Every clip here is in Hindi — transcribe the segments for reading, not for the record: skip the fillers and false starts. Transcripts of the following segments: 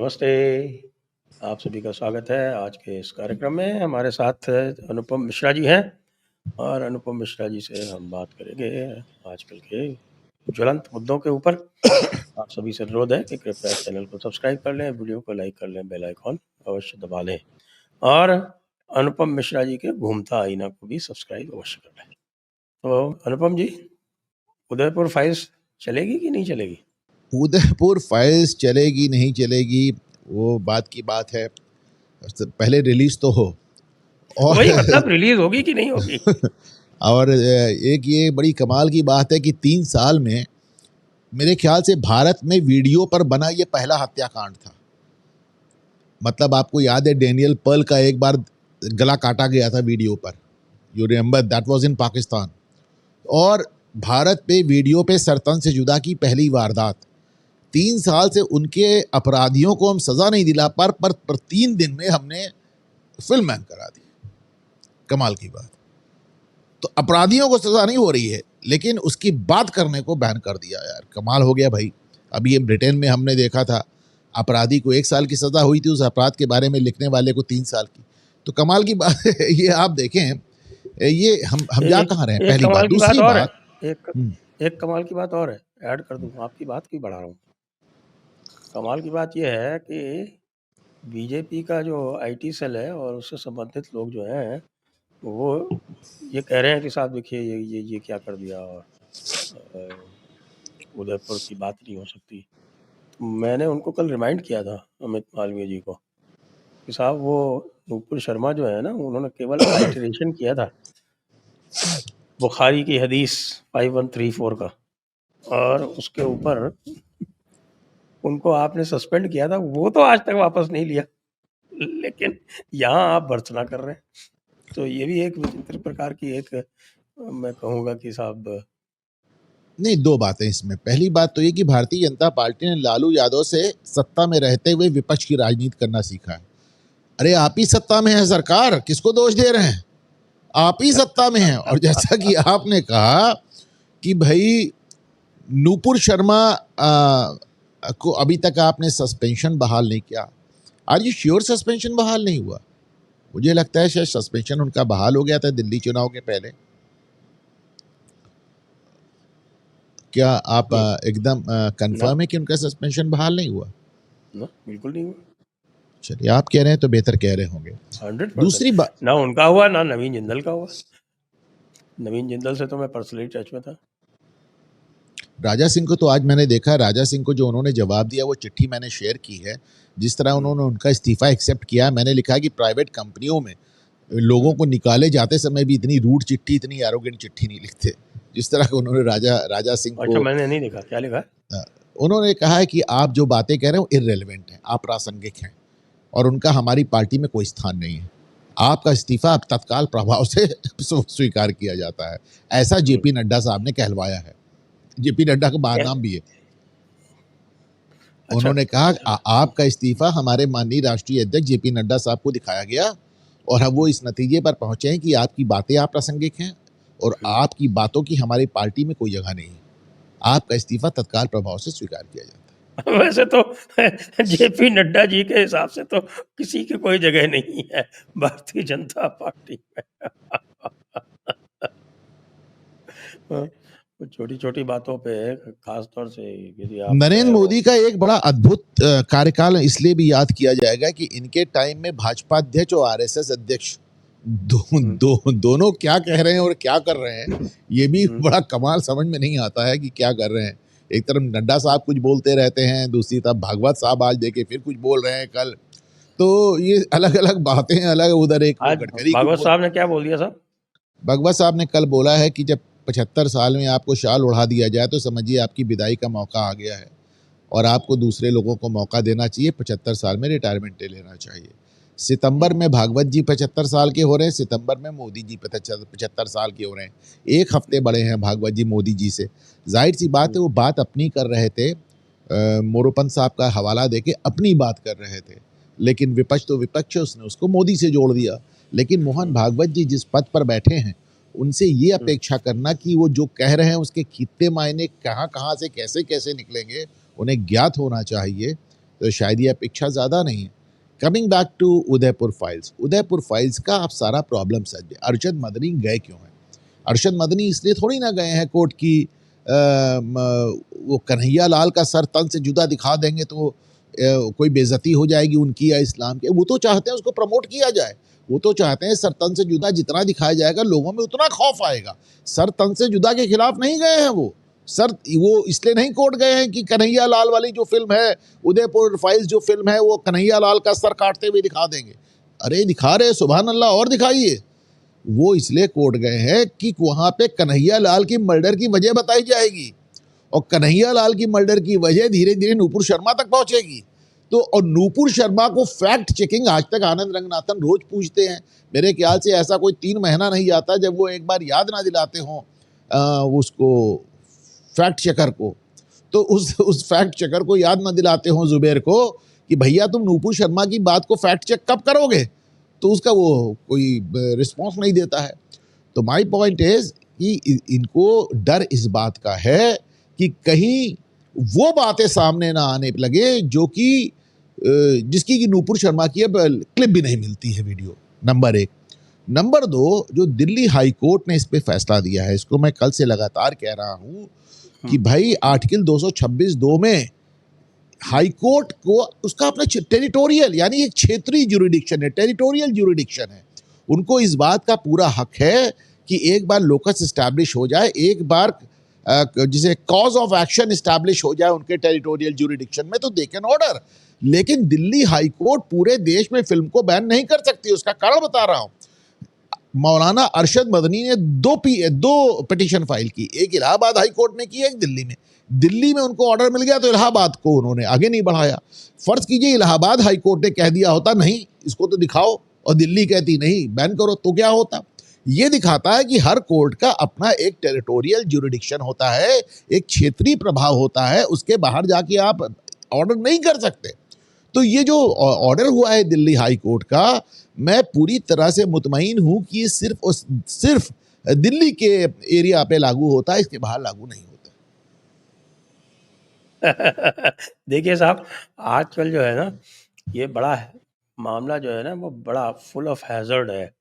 नमस्ते, आप सभी का स्वागत है आज के इस कार्यक्रम में। हमारे साथ अनुपम मिश्रा जी हैं और अनुपम मिश्रा जी से हम बात करेंगे आजकल के ज्वलंत मुद्दों के ऊपर। आप सभी से अनुरोध है कि कृपया चैनल को सब्सक्राइब कर लें, वीडियो को लाइक कर लें, बेल आइकॉन अवश्य दबा लें और अनुपम मिश्रा जी के घूमता आईना को भी सब्सक्राइब अवश्य कर लें। तो अनुपम जी, उदयपुर फाइल्स चलेगी कि नहीं चलेगी? उदयपुर फाइल्स चलेगी नहीं चलेगी वो बात की बात है। पहले रिलीज तो हो और वही मतलब रिलीज होगी कि नहीं होगी। और एक ये बड़ी कमाल की बात है कि 3 साल में मेरे ख्याल से भारत में वीडियो पर बना ये पहला हत्याकांड था। मतलब आपको याद है डेनियल पर्ल का एक बार गला काटा गया था वीडियो पर, you remember, that was in Pakistan. और भारत पे वीडियो पे सरतन से जुदा की पहली वारदात। 3 साल से उनके अपराधियों को हम सजा नहीं दिला पर 3 दिन में हमने फिल्म बैन करा दी। कमाल की बात। तो अपराधियों को सजा नहीं हो रही है लेकिन उसकी बात करने को बैन कर दिया। यार कमाल हो गया भाई। अभी ये ब्रिटेन में हमने देखा था, अपराधी को 1 साल की सजा हुई थी, उस अपराध के बारे में लिखने वाले को 3 साल की। तो कमाल की बात है ये। आप देखें ये हम जा कहाँ रहे हैं, एक पहली बात। कमाल की बात दूसरी और है, बात, एक कमाल की बात और है, ऐड कर दूं, आपकी बात क्यों बढ़ा रहा हूँ। कमाल की बात यह है कि बीजेपी का जो आईटी सेल है और उससे संबंधित लोग जो हैं वो ये कह रहे हैं कि साहब देखिए ये क्या कर दिया और उदयपुर की बात नहीं हो सकती। तो मैंने उनको कल रिमाइंड किया था, अमित मालवीय जी को, कि साहब वो नूपुर शर्मा जो है ना, उन्होंने केवल आइटरेशन किया था बुखारी की हदीस 5134 का, और उसके ऊपर उनको आपने सस्पेंड किया था, वो तो आज तक वापस नहीं लिया। लेकिन यहाँ आप भर्त्सना कर रहे हैं, तो ये भी एक विचित्र प्रकार की एक, मैं कहूँगा कि साहब नहीं, 2 बातें इसमें। पहली बात तो ये कि भारतीय जनता पार्टी ने लालू यादव से सत्ता में रहते हुए विपक्ष की राजनीति करना सीखा है। अरे आप ही सत्ता में है सरकार, किसको दोष दे रहे हैं? आप ही सत्ता में हैं। और जैसा कि आपने कहा कि भाई नूपुर शर्मा को अभी तक आपने सस्पेंशन बहाल नहीं किया। आर यू श्योर सस्पेंशन बहाल नहीं हुआ? मुझे लगता है शायद सस्पेंशन उनका बहाल हो गया था दिल्ली चुनाव के पहले। क्या आप एकदम कंफर्म है कि उनका सस्पेंशन बहाल नहीं हुआ? ना, बिल्कुल नहीं हुआ। चलिए, आप कह रहे हैं तो बेहतर कह रहे होंगे। 100% दूसरी बात, ना उनका हुआ ना नवीन जिंदल का हुआ। नवीन जिंदल से तो मैं पर्सनली टच में था। राजा सिंह को तो आज मैंने देखा, राजा सिंह को जो उन्होंने जवाब दिया वो चिट्ठी मैंने शेयर की है। जिस तरह उन्होंने उनका इस्तीफा एक्सेप्ट किया, मैंने लिखा कि प्राइवेट कंपनियों में लोगों को निकाले जाते समय भी इतनी रूड चिट्ठी, इतनी एरोगेंट चिट्ठी नहीं लिखते जिस तरह के उन्होंने राजा सिंह अच्छा, को। मैंने नहीं देखा, क्या लिखा है? उन्होंने कहा है कि आप जो बातें कह रहे हो इररेलेवेंट हैं, अप्रासंगिक हैं और उनका हमारी पार्टी में कोई स्थान नहीं है। आपका इस्तीफा अब तत्काल प्रभाव से स्वीकार किया जाता है। ऐसा जेपी नड्डा साहब ने कहलवाया है। जेपी नड्डा का बहानाम भी है। अच्छा, उन्होंने कहा आपका इस्तीफा हमारे माननीय राष्ट्रीय अध्यक्ष जेपी नड्डा साहब को दिखाया गया और अब वो इस नतीजे पर पहुंचे हैं कि आपकी बातें अप्रासंगिक हैं और आपकी बातों की हमारी पार्टी में कोई जगह नहीं है। आपका इस्तीफा तत्काल प्रभाव से स्वीकार किया जाता है। वैसे तो जेपी नड्डा जी के हिसाब से तो किसी की कोई जगह नहीं है भारतीय जनता पार्टी में। छोटी छोटी बातों पे खास तौर से यदि आप नरेंद्र मोदी का एक बड़ा अद्भुत कार्यकाल इसलिए भी याद किया जाएगा कि इनके टाइम में भाजपा अध्यक्ष और आरएसएस अध्यक्ष दोनों क्या कह रहे हैं और क्या कर रहे हैं, ये भी बड़ा कमाल समझ में नहीं आता है कि क्या कर रहे हैं। एक तरफ नड्डा साहब कुछ बोलते रहते हैं, दूसरी तरफ भागवत साहब आज देखे फिर कुछ बोल रहे हैं कल। तो ये अलग अलग बातें अलग। उधर एक गडकरी भागवत साहब ने क्या बोल दिया साहब? भागवत साहब ने कल बोला है कि जब 75 साल में आपको शाल उड़ा दिया जाए तो समझिए आपकी विदाई का मौका आ गया है और आपको दूसरे लोगों को मौका देना चाहिए। 75 साल में रिटायरमेंट ले लेना चाहिए। सितंबर में भागवत जी 75 साल के हो रहे हैं, सितंबर में मोदी जी 75 साल के हो रहे हैं। एक हफ्ते बड़े हैं भागवत जी मोदी जी से। जाहिर सी बात है वो बात अपनी कर रहे थे, मोरोपंत साहब का हवाला देके अपनी बात कर रहे थे, लेकिन विपक्ष तो विपक्ष है, उसने उसको मोदी से जोड़ दिया। लेकिन मोहन भागवत जी जिस पद पर बैठे हैं उनसे ये अपेक्षा करना कि वो जो कह रहे हैं उसके कितने मायने कहाँ कहाँ से कैसे कैसे निकलेंगे उन्हें ज्ञात होना चाहिए। तो शायद ये अपेक्षा ज़्यादा नहीं है। Coming back to Udaipur files का आप सारा प्रॉब्लम समझे। अरशद मदनी गए क्यों हैं? अरशद मदनी इसलिए थोड़ी ना गए हैं कोर्ट की वो कन्हैया लाल का सर तन से जुदा दिखा देंगे तो कोई बेइज्जती हो जाएगी उनकी या इस्लाम की। वो तो चाहते हैं उसको प्रमोट किया जाए, वो तो चाहते हैं सर तन से जुदा जितना दिखाया जाएगा लोगों में उतना खौफ आएगा। सर तन से जुदा के खिलाफ नहीं गए हैं वो इसलिए नहीं कोर्ट गए हैं कि कन्हैया लाल वाली जो फिल्म है, उदयपुर फाइल्स जो फिल्म है, वो कन्हैया लाल का सर काटते हुए दिखा देंगे। अरे दिखा रहे, सुभान अल्लाह, और दिखाइए। वो इसलिए कोर्ट गए हैं कि वहां पे कन्हैया लाल की मर्डर की वजह बताई जाएगी और कन्हैया लाल की मर्डर की वजह धीरे धीरे नूपुर शर्मा तक पहुंचेगी। तो और नूपुर शर्मा को फैक्ट चेकिंग आज तक आनंद रंगनाथन रोज पूछते हैं। मेरे ख्याल से ऐसा कोई 3 महीना नहीं जाता जब वो एक बार याद ना दिलाते हों उसको, फैक्ट चेकर को। तो उस फैक्ट चेकर को याद ना दिलाते हों जुबेर को कि भैया तुम नूपुर शर्मा की बात को फैक्ट चेक कब करोगे, तो उसका वो कोई रिस्पॉन्स नहीं देता है। तो माय पॉइंट इज कि इनको डर इस बात का है कि कहीं वो बातें सामने ना आने लगे जो कि जिसकी कि नूपुर शर्मा की अब क्लिप भी नहीं मिलती है, वीडियो। नंबर 1। नंबर 2, जो दिल्ली हाई कोर्ट ने इस पे फैसला दिया है, इसको मैं कल से लगातार कह रहा हूं कि भाई आर्टिकल 226(2) में हाई कोर्ट को उसका अपना टेरिटोरियल यानी एक क्षेत्रीय ज्यूरिडिक्शन है, टेरिटोरियल ज्यूरिडिक्शन है। उनको इस बात का पूरा हक है कि एक बार लोकस एस्टैब्लिश हो जाए, एक बार जिसे कॉज ऑफ एक्शन एस्टैब्लिश हो जाए उनके टेरिटोरियल ज्यूरिडिक्शन में, तो दे कैन ऑर्डर। लेकिन दिल्ली हाई कोर्ट पूरे देश में फिल्म को बैन नहीं कर सकती। उसका कारण बता रहा हूं। मौलाना अरशद मदनी ने दो पिटीशन फाइल की, एक इलाहाबाद हाई कोर्ट में की, एक दिल्ली में। दिल्ली में उनको ऑर्डर मिल गया तो इलाहाबाद को उन्होंने आगे नहीं बढ़ाया। फर्ज कीजिए इलाहाबाद हाई कोर्ट ने कह दिया होता नहीं इसको तो दिखाओ, और दिल्ली कहती नहीं बैन करो, तो क्या होता? ये दिखाता है कि हर कोर्ट का अपना एक टेरिटोरियल ज्यूरिडिक्शन होता है, एक क्षेत्रीय प्रभाव होता है, उसके बाहर जाके आप ऑर्डर नहीं कर सकते। तो ये जो ऑर्डर हुआ है दिल्ली हाई कोर्ट का, मैं पूरी तरह से मुतमईन हूं कि ये सिर्फ दिल्ली के एरिया पे लागू होता है, इसके बाहर लागू नहीं होता। देखिए साहब, आजकल जो है ना, ये बड़ा मामला जो है ना, वो बड़ा फुल ऑफ हैजर्ड है।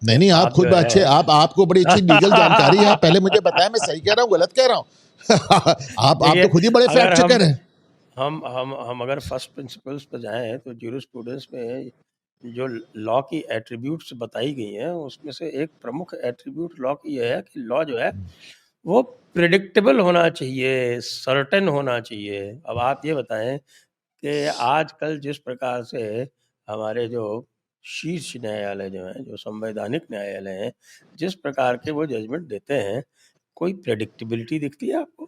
नहीं, आप आप जो खुद अच्छे, है आपको बड़ी अच्छी लीगल जानकारी है। आप पहले मुझे बताएं मैं सही कह रहा हूँ गलत कह रहा हूँ। आप देखिए, तो खुद ही बड़े अगर फैक्ट चेकर हैं। हम अगर फर्स्ट प्रिंसिपल्स पे जाएं तो ज्यूरिस्प्रूडेंस में जो लॉ की एट्रीब्यूट्स बताई गई हैं, उसमें से एक प्रमुख एट्रीब्यूट लॉ की यह है कि लॉ जो है वो प्रिडिक्टेबल होना चाहिए, सर्टेन होना चाहिए। अब आप ये बताएं कि आजकल जिस प्रकार से हमारे जो शीर्ष न्यायालय जो हैं, जो संवैधानिक न्यायालय हैं, जिस प्रकार के वो जजमेंट देते हैं, कोई प्रेडिक्टेबिलिटी दिखती है आपको?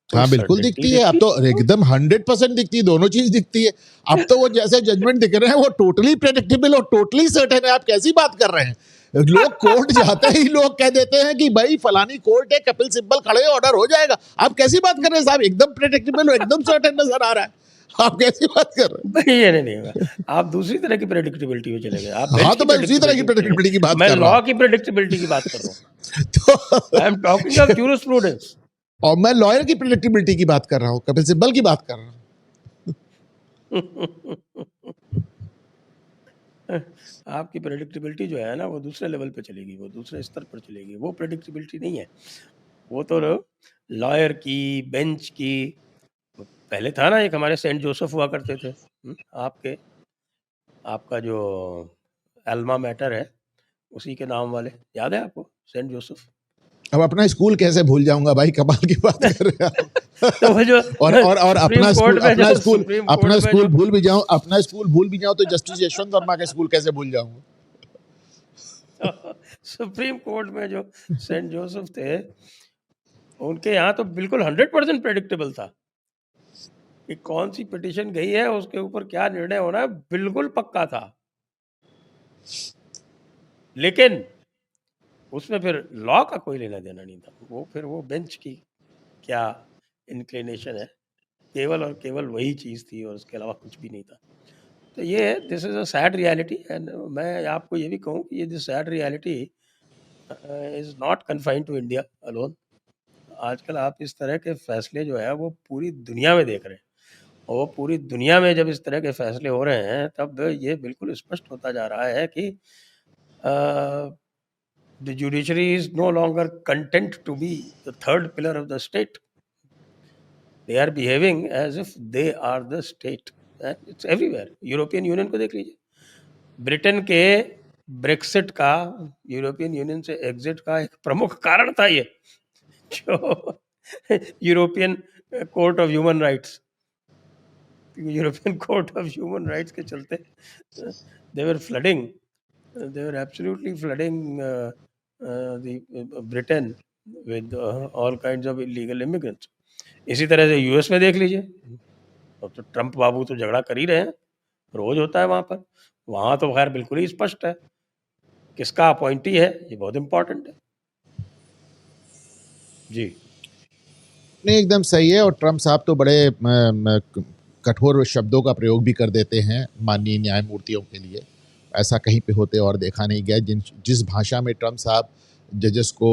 कोई हाँ बिल्कुल सर्टेनिटी दिखती है। अब दिखती तो है आपको? एकदम 100% दिखती है, दोनों चीज दिखती है। अब तो वो जैसे जजमेंट दिख रहे हैं वो टोटली प्रेडिक्टेबल और टोटली सर्टेन है। आप कैसी बात कर रहे हैं? लोग कोर्ट जाते ही लोग कह देते हैं कि भाई फलानी कोर्ट है, कपिल सिब्बल खड़े, ऑर्डर हो जाएगा। आप कैसी बात कर रहे हैं साहब? एकदम प्रेडिक्टेबल और एकदम सर्टेन नजर आ रहा है। आप कैसी बात कर रहे नहीं, ये नहीं होगा। आप दूसरी तरह की प्रेडिक्टेबिलिटी में चले गए। आप हैं? हाँ बेंच तो की मैं उसी तरह की प्रेडिक्टेबिलिटी में चले प्रेडिक्टेबिलिटी की गए। बात मैं कर रहा लॉ हूँ। की प्रेडिक्टेबिलिटी की बात कर रहा हूँ। तो I am talking of jurisprudence. और मैं लॉयर की प्रेडिक्टेबिलिटी की बात कर रहा हूँ, कपिल सिब्बल की बात कर रहा हूँ। आपकी प्रेडिक्टेबिलिटी जो है ना, वो दूसरे लेवल पे चलेगी, वो दूसरे स्तर पर चलेगी। वो प्रेडिक्टेबिलिटी नहीं है, वो तो लॉयर की, बेंच की। पहले था ना, एक हमारे सेंट जोसेफ हुआ करते थे, आपके आपका जो एल्मा मैटर है, उसी के नाम वाले, याद है आपको सेंट जोसेफ? अब अपना स्कूल कैसे भूल जाऊंगा भाई, कमाल की बात कर रहे हैं आप। तो वो जो और सुप्रीम कोर्ट में जो सुप्रीम कोर्ट में जो अपना स्कूल भूल भी जाऊं तो जस्टिस यशवंत वर्मा का स्कूल कैसे भूल जाऊंगा? सुप्रीम कोर्ट में जो सेंट जोसेफ थे, उनके यहाँ तो बिल्कुल 100% प्रेडिक्टेबल था कि कौन सी पिटीशन गई है, उसके ऊपर क्या निर्णय होना है, बिल्कुल पक्का था। लेकिन उसमें फिर लॉ का कोई लेना देना नहीं था। वो फिर वो बेंच की क्या इंक्लिनेशन है, केवल और केवल वही चीज़ थी और उसके अलावा कुछ भी नहीं था। तो ये this is a sad reality. And मैं आपको ये भी कहूँ कि ये this sad reality is not confined to India alone. आजकल आप इस तरह के फैसले जो है वो पूरी दुनिया में देख रहे हैं। और वो पूरी दुनिया में जब इस तरह के फैसले हो रहे हैं, तब ये बिल्कुल स्पष्ट होता जा रहा है कि the judiciary is no longer content to be the third pillar of the state. They are behaving as if they are the state. It's everywhere. European union को देख लीजिए. ब्रिटेन के ब्रेक्सिट का, यूरोपियन यूनियन से एग्जिट का एक प्रमुख कारण था ये, जो European court of human rights, European court of human rights के चलते दे वर flooding, they were absolutely flooding the Britain with all kinds of illegal immigrants. इसी तरह से यूएस में देख लीजिए. अब तो ट्रंप बाबू तो झगड़ा कर ही रहे हैं, रोज होता है वहाँ पर. वहाँ तो खैर बिल्कुल ही स्पष्ट है किसका अपॉइंटी है. ये बहुत इंपॉर्टेंट है जी. नहीं, एकदम सही है। और ट्रम्प साहब तो बड़े कठोर शब्दों का प्रयोग भी कर देते हैं माननीय न्यायमूर्तियों के लिए। ऐसा कहीं पे होते और देखा नहीं गया। जिस भाषा में ट्रम्प साहब जजेस को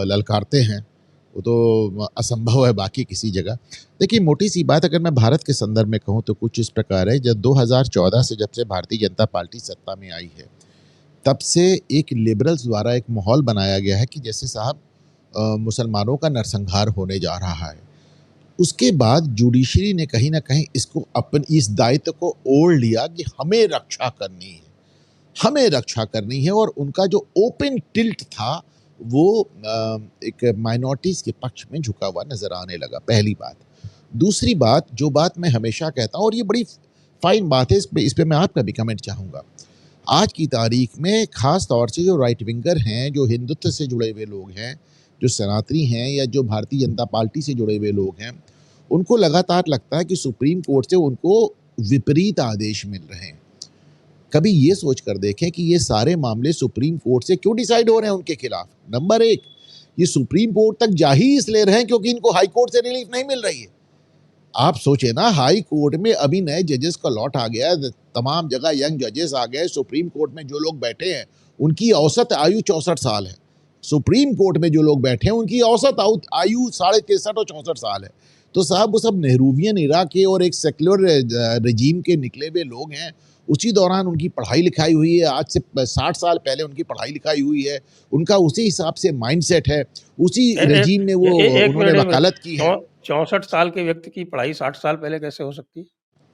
ललकारते हैं वो तो असंभव है बाकी किसी जगह। देखिए, मोटी सी बात अगर मैं भारत के संदर्भ में कहूँ तो कुछ इस प्रकार है। जब 2014 से जब से भारतीय जनता पार्टी सत्ता में आई है, तब से एक लिबरल्स द्वारा एक माहौल बनाया गया है कि जैसे साहब मुसलमानों का नरसंहार होने जा रहा है। उसके बाद जुडिशरी ने कहीं ना कहीं इसको अपने इस दायित्व को ओढ़ लिया कि हमें रक्षा करनी है, हमें रक्षा करनी है। और उनका जो ओपन टिल्ट था वो एक माइनॉरिटीज़ के पक्ष में झुका हुआ नज़र आने लगा, पहली बात। दूसरी बात, जो बात मैं हमेशा कहता हूँ और ये बड़ी फाइन बात है, इस पे मैं आपका भी कमेंट चाहूँगा। आज की तारीख में ख़ास तौर से जो राइट विंगर हैं, जो हिंदुत्व से जुड़े हुए लोग हैं, जो सनातनी हैं या जो भारतीय जनता पार्टी से जुड़े हुए लोग हैं, उनको लगातार लगता है कि सुप्रीम कोर्ट से उनको विपरीत आदेश मिल रहे हैं। कभी ये सोच कर देखें कि ये सारे मामले सुप्रीम कोर्ट से क्यों डिसाइड हो रहे हैं उनके खिलाफ। नंबर एक, ये सुप्रीम कोर्ट तक जा ही इसलिए रहे हैं क्योंकि इनको हाई कोर्ट से रिलीफ नहीं मिल रही है। आप सोचे ना, हाई कोर्ट में अभी नए जजेस का लॉट आ गया, तमाम जगह यंग जजेस आ गए। सुप्रीम कोर्ट में जो लोग बैठे हैं उनकी औसत आयु 64 साल है। सुप्रीम कोर्ट में जो लोग बैठे हैं उनकी औसत आयु 63.5 और 64 साल है। तो साहब वो सब नेहरूवियन इरा के और एक सेक्युलर रजीम के निकले हुए लोग हैं। उसी दौरान उनकी पढ़ाई लिखाई हुई है, आज से 60 साल पहले उनकी पढ़ाई लिखाई हुई है, उनका उसी हिसाब से माइंडसेट है, उसी रजीम में वो उन्होंने वकालत की है। 64 साल के व्यक्ति की पढ़ाई 60 साल पहले कैसे हो सकती है?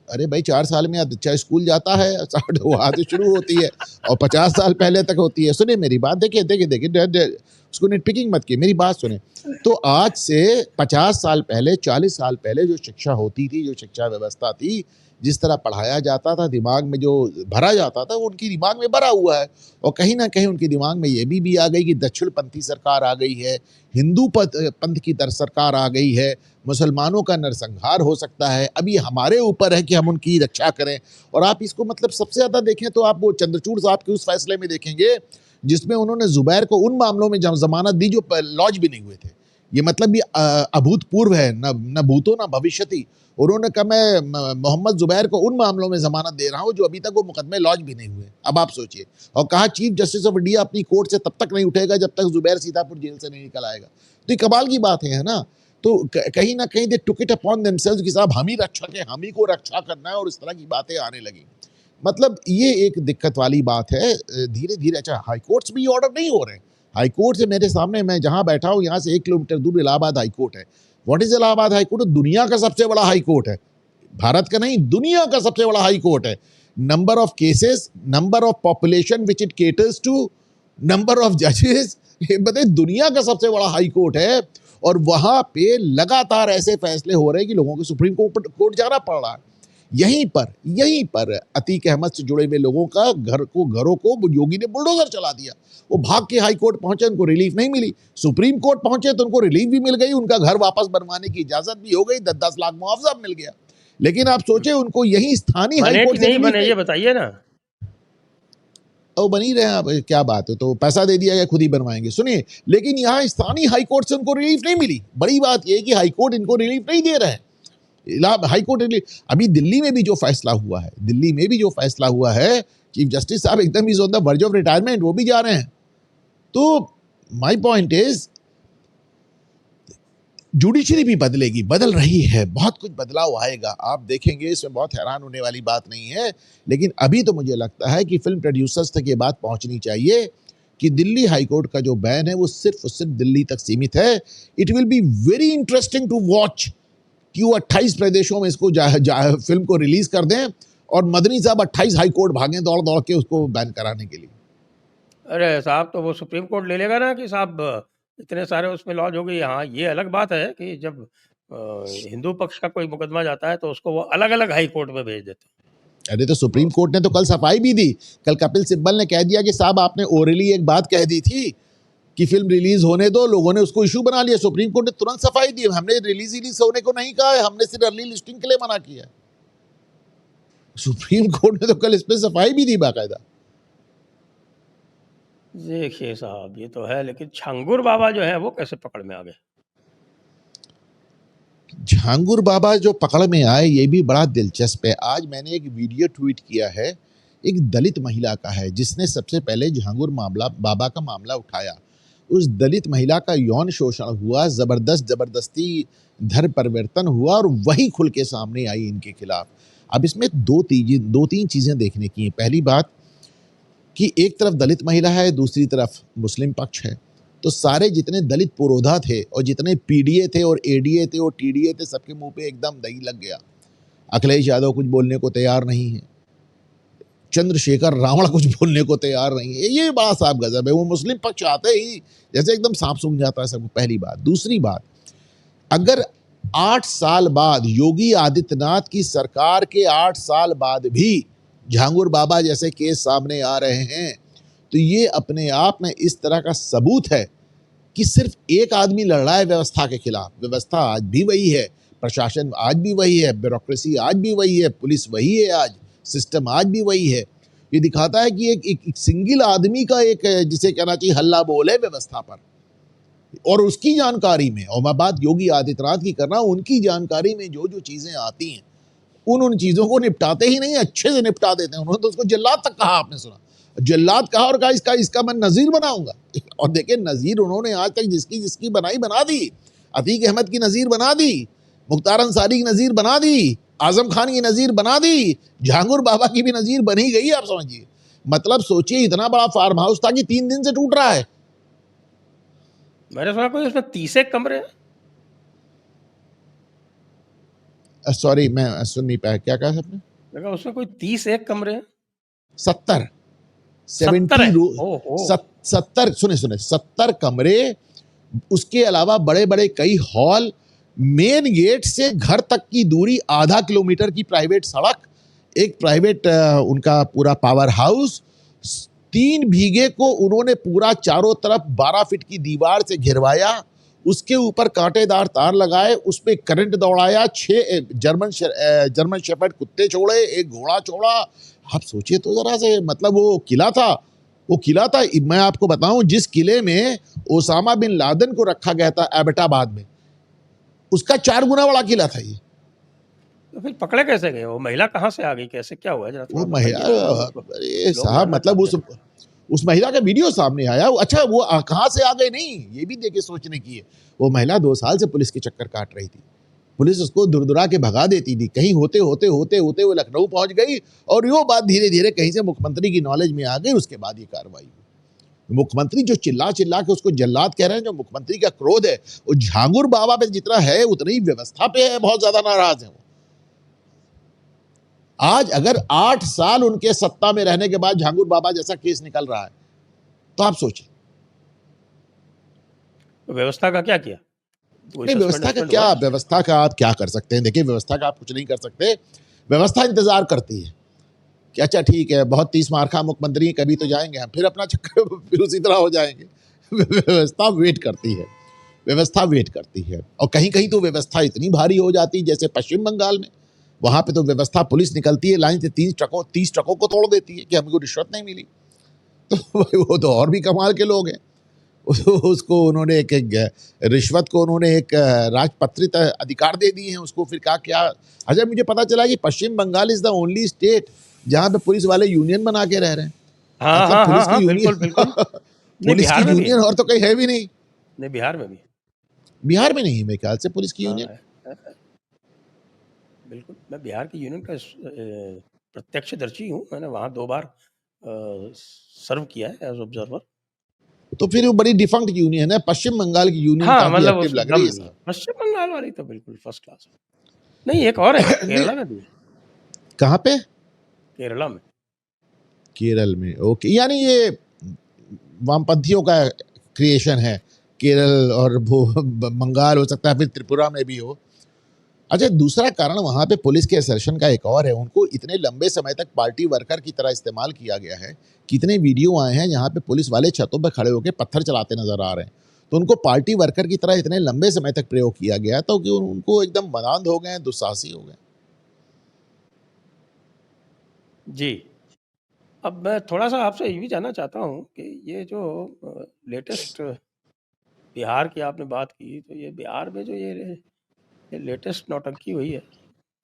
अरे भाई, 4 साल में अच्छा स्कूल जाता है, 60 वहाँ से शुरू होती है और 50 साल पहले तक होती है। सुने मेरी बात, देखिए उसको निटपिकिंग मत कीजिए, मेरी बात सुने। तो आज से 50 साल पहले, 40 साल पहले जो शिक्षा होती थी, जो शिक्षा व्यवस्था थी, जिस तरह पढ़ाया जाता था, दिमाग में जो भरा जाता था, वो उनकी दिमाग में भरा हुआ है। और कहीं ना कहीं उनके दिमाग में ये भी आ गई कि दक्षिणपंथी सरकार आ गई है, हिंदू पंथ की सरकार आ गई है, मुसलमानों का नरसंहार हो सकता है। अभी हमारे ऊपर है कि हम उनकी रक्षा करें। और आप इसको मतलब सबसे ज़्यादा देखें तो आप वो चंद्रचूड़ साहब के उस फैसले में देखेंगे जिसमें उन्होंने जुबैर को उन मामलों में जमानत दी जो लॉन्च भी नहीं हुए थे। ये मतलब ये अभूतपूर्व है, न भूतो न भविष्यति। उन्होंने कहा मैं मोहम्मद जुबैर को उन मामलों में जमानत दे रहा हूं जो अभी तक वो मुकदमे लॉन्च भी नहीं हुए। अब आप सोचिए। और कहा चीफ जस्टिस ऑफ इंडिया अपनी कोर्ट से तब तक नहीं उठेगा जब तक जुबैर सीतापुर जेल से नहीं निकल आएगा। तो ये कमाल की बात है ना। तो कहीं ना कहीं दे टुक इट अपॉन देमसेल्व्स कि साहब हम ही रक्षक हैं, हम ही को रक्षा करना है, और इस तरह की बातें आने लगी। मतलब ये एक दिक्कत वाली बात है। धीरे धीरे अच्छा हाई कोर्ट्स भी ऑर्डर नहीं हो रहे हैं। हाई कोर्ट से मेरे सामने, मैं जहां बैठा हूं यहां से 1 किलोमीटर दूर इलाहाबाद हाई कोर्ट है। What is Allahabad high court? दुनिया का सबसे बड़ा हाई कोर्ट है, भारत का नहीं, दुनिया का सबसे बड़ा हाई कोर्ट है। Number of cases, number of population which it caters to, number of जजेस, बताइए दुनिया का सबसे बड़ा हाई कोर्ट है। और वहां पे लगातार ऐसे फैसले हो रहे हैं कि लोगों को सुप्रीम कोर्ट जाना पड़ रहा है। यहीं पर अतीक अहमद से जुड़े हुए लोगों का घरों को योगी ने बुलडोजर चला दिया। वो भाग के हाई कोर्ट पहुंचे, उनको रिलीफ नहीं मिली। सुप्रीम कोर्ट पहुंचे तो उनको रिलीफ भी मिल गई, उनका घर वापस बनवाने की इजाजत भी हो गई, 10-10 लाख मुआवजा मिल गया। लेकिन आप सोचे उनको यही स्थानीय हाई कोर्ट से नहीं बने, ये बताइए ना। तो बनी रहे, आप क्या बात है, तो पैसा दे दिया गया, खुद ही बनवाएंगे। सुनिए, लेकिन यहाँ स्थानीय हाई कोर्ट से उनको रिलीफ नहीं मिली। बड़ी बात यह कि हाई कोर्ट इनको रिलीफ नहीं दे रहे हैं। हाई कोर्ट रिलीफ, अभी दिल्ली में भी जो फैसला हुआ है, चीफ जस्टिस साहब एकदम is on the verge of retirement, वो भी जा रहे हैं। तो माय पॉइंट इज जुडिशरी भी बदलेगी, बदल रही है, बहुत कुछ बदलाव आएगा, आप देखेंगे, इसमें बहुत हैरान होने वाली बात नहीं है। लेकिन अभी तो मुझे लगता है कि फिल्म प्रोड्यूसर्स तक ये बात पहुंचनी चाहिए कि दिल्ली हाई कोर्ट का जो बैन है वो सिर्फ और सिर्फ दिल्ली तक सीमित है। It will be very interesting to watch कि वो 28 प्रदेशों में इसको फिल्म को रिलीज कर दें और मदनी साहब 28 हाई कोर्ट भागें दौड़ दौड़ के उसको बैन कराने के लिए। अरे साहब, तो वो सुप्रीम कोर्ट ले लेगा ना कि साहब इतने सारे उसमें लॉज हो गई। हाँ, ये अलग बात है कि जब हिंदू पक्ष का कोई मुकदमा जाता है तो उसको वो अलग-अलग हाई कोर्ट में भेज देते हैं। अरे तो सुप्रीम कोर्ट ने तो कल सफाई भी दी। कल कपिल सिब्बल ने कह दिया कि साहब आपने ओरली एक बात कह दी थी कि फिल्म रिलीज होने दो, लोगों ने उसको इशू बना लिया। सुप्रीम कोर्ट ने तुरंत सफाई दी, हमने रिलीज होने को नहीं कहा है, हमने सिर्फ अर्ली लिस्टिंग के लिए मना किया है। सुप्रीम कोर्ट ने तो कल इस पे सफाई भी दी बाकायदा। देखिए साहब, ये तो है, लेकिन छांगुर बाबा जो है वो कैसे पकड़ में आ गए? झांगुर बाबा जो पकड़ में आए ये भी बड़ा दिलचस्प है। आज मैंने एक वीडियो ट्वीट किया है, एक दलित महिला का है जिसने सबसे पहले झांगुर बाबा का मामला उठाया। उस दलित महिला का यौन शोषण हुआ, जबरदस्ती धर्म परिवर्तन हुआ और वही खुल के सामने आई इनके खिलाफ। अब इसमें दो तीन चीजें देखने की हैं। पहली बात कि एक तरफ दलित महिला है, दूसरी तरफ मुस्लिम पक्ष है, तो सारे जितने दलित पुरोधा थे और जितने पीडीए थे और एडीए थे और टीडीए थे, सबके मुंह पे एकदम दही लग गया। अखिलेश यादव कुछ बोलने को तैयार नहीं है, चंद्रशेखर रावण कुछ बोलने को तैयार नहीं है। ये बड़ा साहब गजब है। वो मुस्लिम पक्ष आते ही जैसे एकदम सांप सूंघ जाता है सबको। पहली बात। दूसरी बात, अगर 8 साल बाद योगी आदित्यनाथ की सरकार के 8 साल बाद भी झांगुर बाबा जैसे केस सामने आ रहे हैं तो ये अपने आप में इस तरह का सबूत है कि सिर्फ एक आदमी लड़ रहा है व्यवस्था के खिलाफ। व्यवस्था आज भी वही है, प्रशासन आज भी वही है, ब्यूरोक्रेसी आज भी वही है, पुलिस वही है, आज सिस्टम आज भी वही है। ये दिखाता है कि एक सिंगल आदमी का एक जिसे कहना चाहिए हल्ला बोल है व्यवस्था पर, और उसकी जानकारी में, और मैं बात योगी आदित्यनाथ की कर रहा हूं, उनकी जानकारी में जो जो चीजें आती हैं उन चीजों को निपटाते ही नहीं, अच्छे से निपटा देते हैं। उन्होंने तो उसको जल्लाद तक कहा, आपने सुना, जल्लाद कहा और कहा इसका मैं नजीर बनाऊंगा। और देखिए नजीर उन्होंने आज तक जिसकी जिसकी बनाई बना दी। अतीक अहमद की नजीर बना दी, मुख्तार अंसारी की नजीर बना दी, आजम खान की नजीर बना दी, झांगुर बाबा की भी नजीर बनी गई। आप समझिए, मतलब सोचिए इतना बड़ा फार्म हाउस था कि 3 दिन से टूट रहा है। मैंने सुना कोई उसमें 30 कमरे हैं। सॉरी मैं सुन नहीं पाया, क्या कहा आपने? देखा उसमें कोई 31 कमरे हैं। 70 70 है। 70 सुने 70 कमरे, उसके अलावा बड़े बड़े कई हॉल, मेन गेट से घर तक की दूरी आधा किलोमीटर की प्राइवेट सड़क, एक प्राइवेट उनका पूरा पावर हाउस, 3 बीघे को उन्होंने पूरा चारों तरफ 12 फीट की दीवार से घिरवाया, उसके ऊपर कांटेदार तार लगाए, उस पर करंट दौड़ाया, 6 जर्मन शेफर्ड कुत्ते छोड़े, एक घोड़ा छोड़ा। आप सोचिए तो जरा से, मतलब वो किला था। मैं आपको बताऊं, जिस किले में ओसामा बिन लादेन को रखा गया था एबटाबाद में, उसका 4 गुना बड़ा किला था ये। तो फिर पकड़े कैसे गए? वो महिला कहाँ से आ गई, कैसे क्या हुआ जरा वो थोड़ा महिला, बताइए। अरे साहब, मतलब उस महिला का वीडियो सामने आया। अच्छा, वो कहाँ से आ गए, नहीं ये भी देखे सोचने की है। वो महिला 2 साल से पुलिस के चक्कर काट रही थी, पुलिस उसको दुरदुरा के भगा देती थी। कहीं होते होते वो लखनऊ पहुंच गई और यो बात धीरे धीरे कहीं से मुख्यमंत्री की नॉलेज में आ गई। उसके बाद ये कार्रवाई हुई। मुख्यमंत्री जो चिल्ला के उसको जल्लाद कह रहे हैं, जो मुख्यमंत्री का क्रोध है वो झांगुर बाबा पे जितना है उतनी ही व्यवस्था पे है, बहुत ज्यादा नाराज है वो। आज अगर 8 साल उनके सत्ता में रहने के बाद झांगुर बाबा जैसा केस निकल रहा है तो आप सोचिए व्यवस्था का क्या किया? नहीं, व्यवस्था का क्या, व्यवस्था का आप क्या कर सकते हैं? देखिए, व्यवस्था का आप कुछ नहीं कर सकते। व्यवस्था इंतजार करती है कि अच्छा ठीक है, बहुत 30 मार्का मुख्यमंत्री कभी तो जाएंगे हम, फिर अपना चक्कर फिर उसी तरह हो जाएंगे। व्यवस्था वेट करती है, व्यवस्था वेट करती है। और कहीं कहीं तो व्यवस्था इतनी भारी हो जाती है, जैसे पश्चिम बंगाल में, वहां पे तो व्यवस्था, पुलिस निकलती है लाइन से 30 ट्रकों को तोड़ देती है कि हमको रिश्वत नहीं मिली। तो वो तो और भी कमाल के लोग हैं। उसको उन्होंने एक रिश्वत को उन्होंने एक राजपत्रित अधिकार दे दिए हैं उसको। फिर कहा क्या, अच्छा मुझे पता चला कि Paschim Bangal is the only state जहां पे पुलिस वाले यूनियन बना के रह रहे हैं। मतलब पुलिस की यूनियन, बिल्कुल। पुलिस की यूनियन और तो कहीं है भी नहीं। बिहार में भी। बिहार में नहीं है मेरे ख्याल से पुलिस की यूनियन। हाँ, बिल्कुल, मैं बिहार की यूनियन का प्रत्यक्षदर्शी हूँ। मैंने वहाँ 2 बार सर्व किया है एज़ ऑब्जर्वर। तो फिर वो बड़ी डिफंक्ट यूनियन है। पश्चिम बंगाल की यूनियन हाँ, काफी मतलब एक्टिव उसमें लग दम रही है नहीं है। साहब। पश्चिम बंगाल वाली तो बिल्कुल फर्स्ट क्लास है। नहीं, एक और है, नहीं, केरला में भी है, कहाँ पे? केरला में। केरल में, ओके। यानी ये वामपंथियों का क्रिएशन है, केरल और वो बंगाल हो सकता है, फिर त्रिपुरा में भी हो। अच्छा, दूसरा कारण वहां पे पुलिस के असर्शन का एक और है, उनको इतने लंबे समय तक पार्टी वर्कर की तरह इस्तेमाल किया गया है। कितने वीडियो आए हैं जहां पे पुलिस वाले छतों पर खड़े होकर पत्थर चलाते नजर आ रहे हैं। तो उनको पार्टी वर्कर की तरह इतने लंबे समय तक प्रयोग किया गया तो कि उनको एकदम मदांध हो गए, दुस्साहसी हो गए। जी। अब मैं थोड़ा-सा आपसे ये भी जानना चाहता हूँ कि ये जो लेटेस्ट बिहार की आपने बात की, तो ये बिहार में जो ये लेटेस्ट नौटंकी हुई है,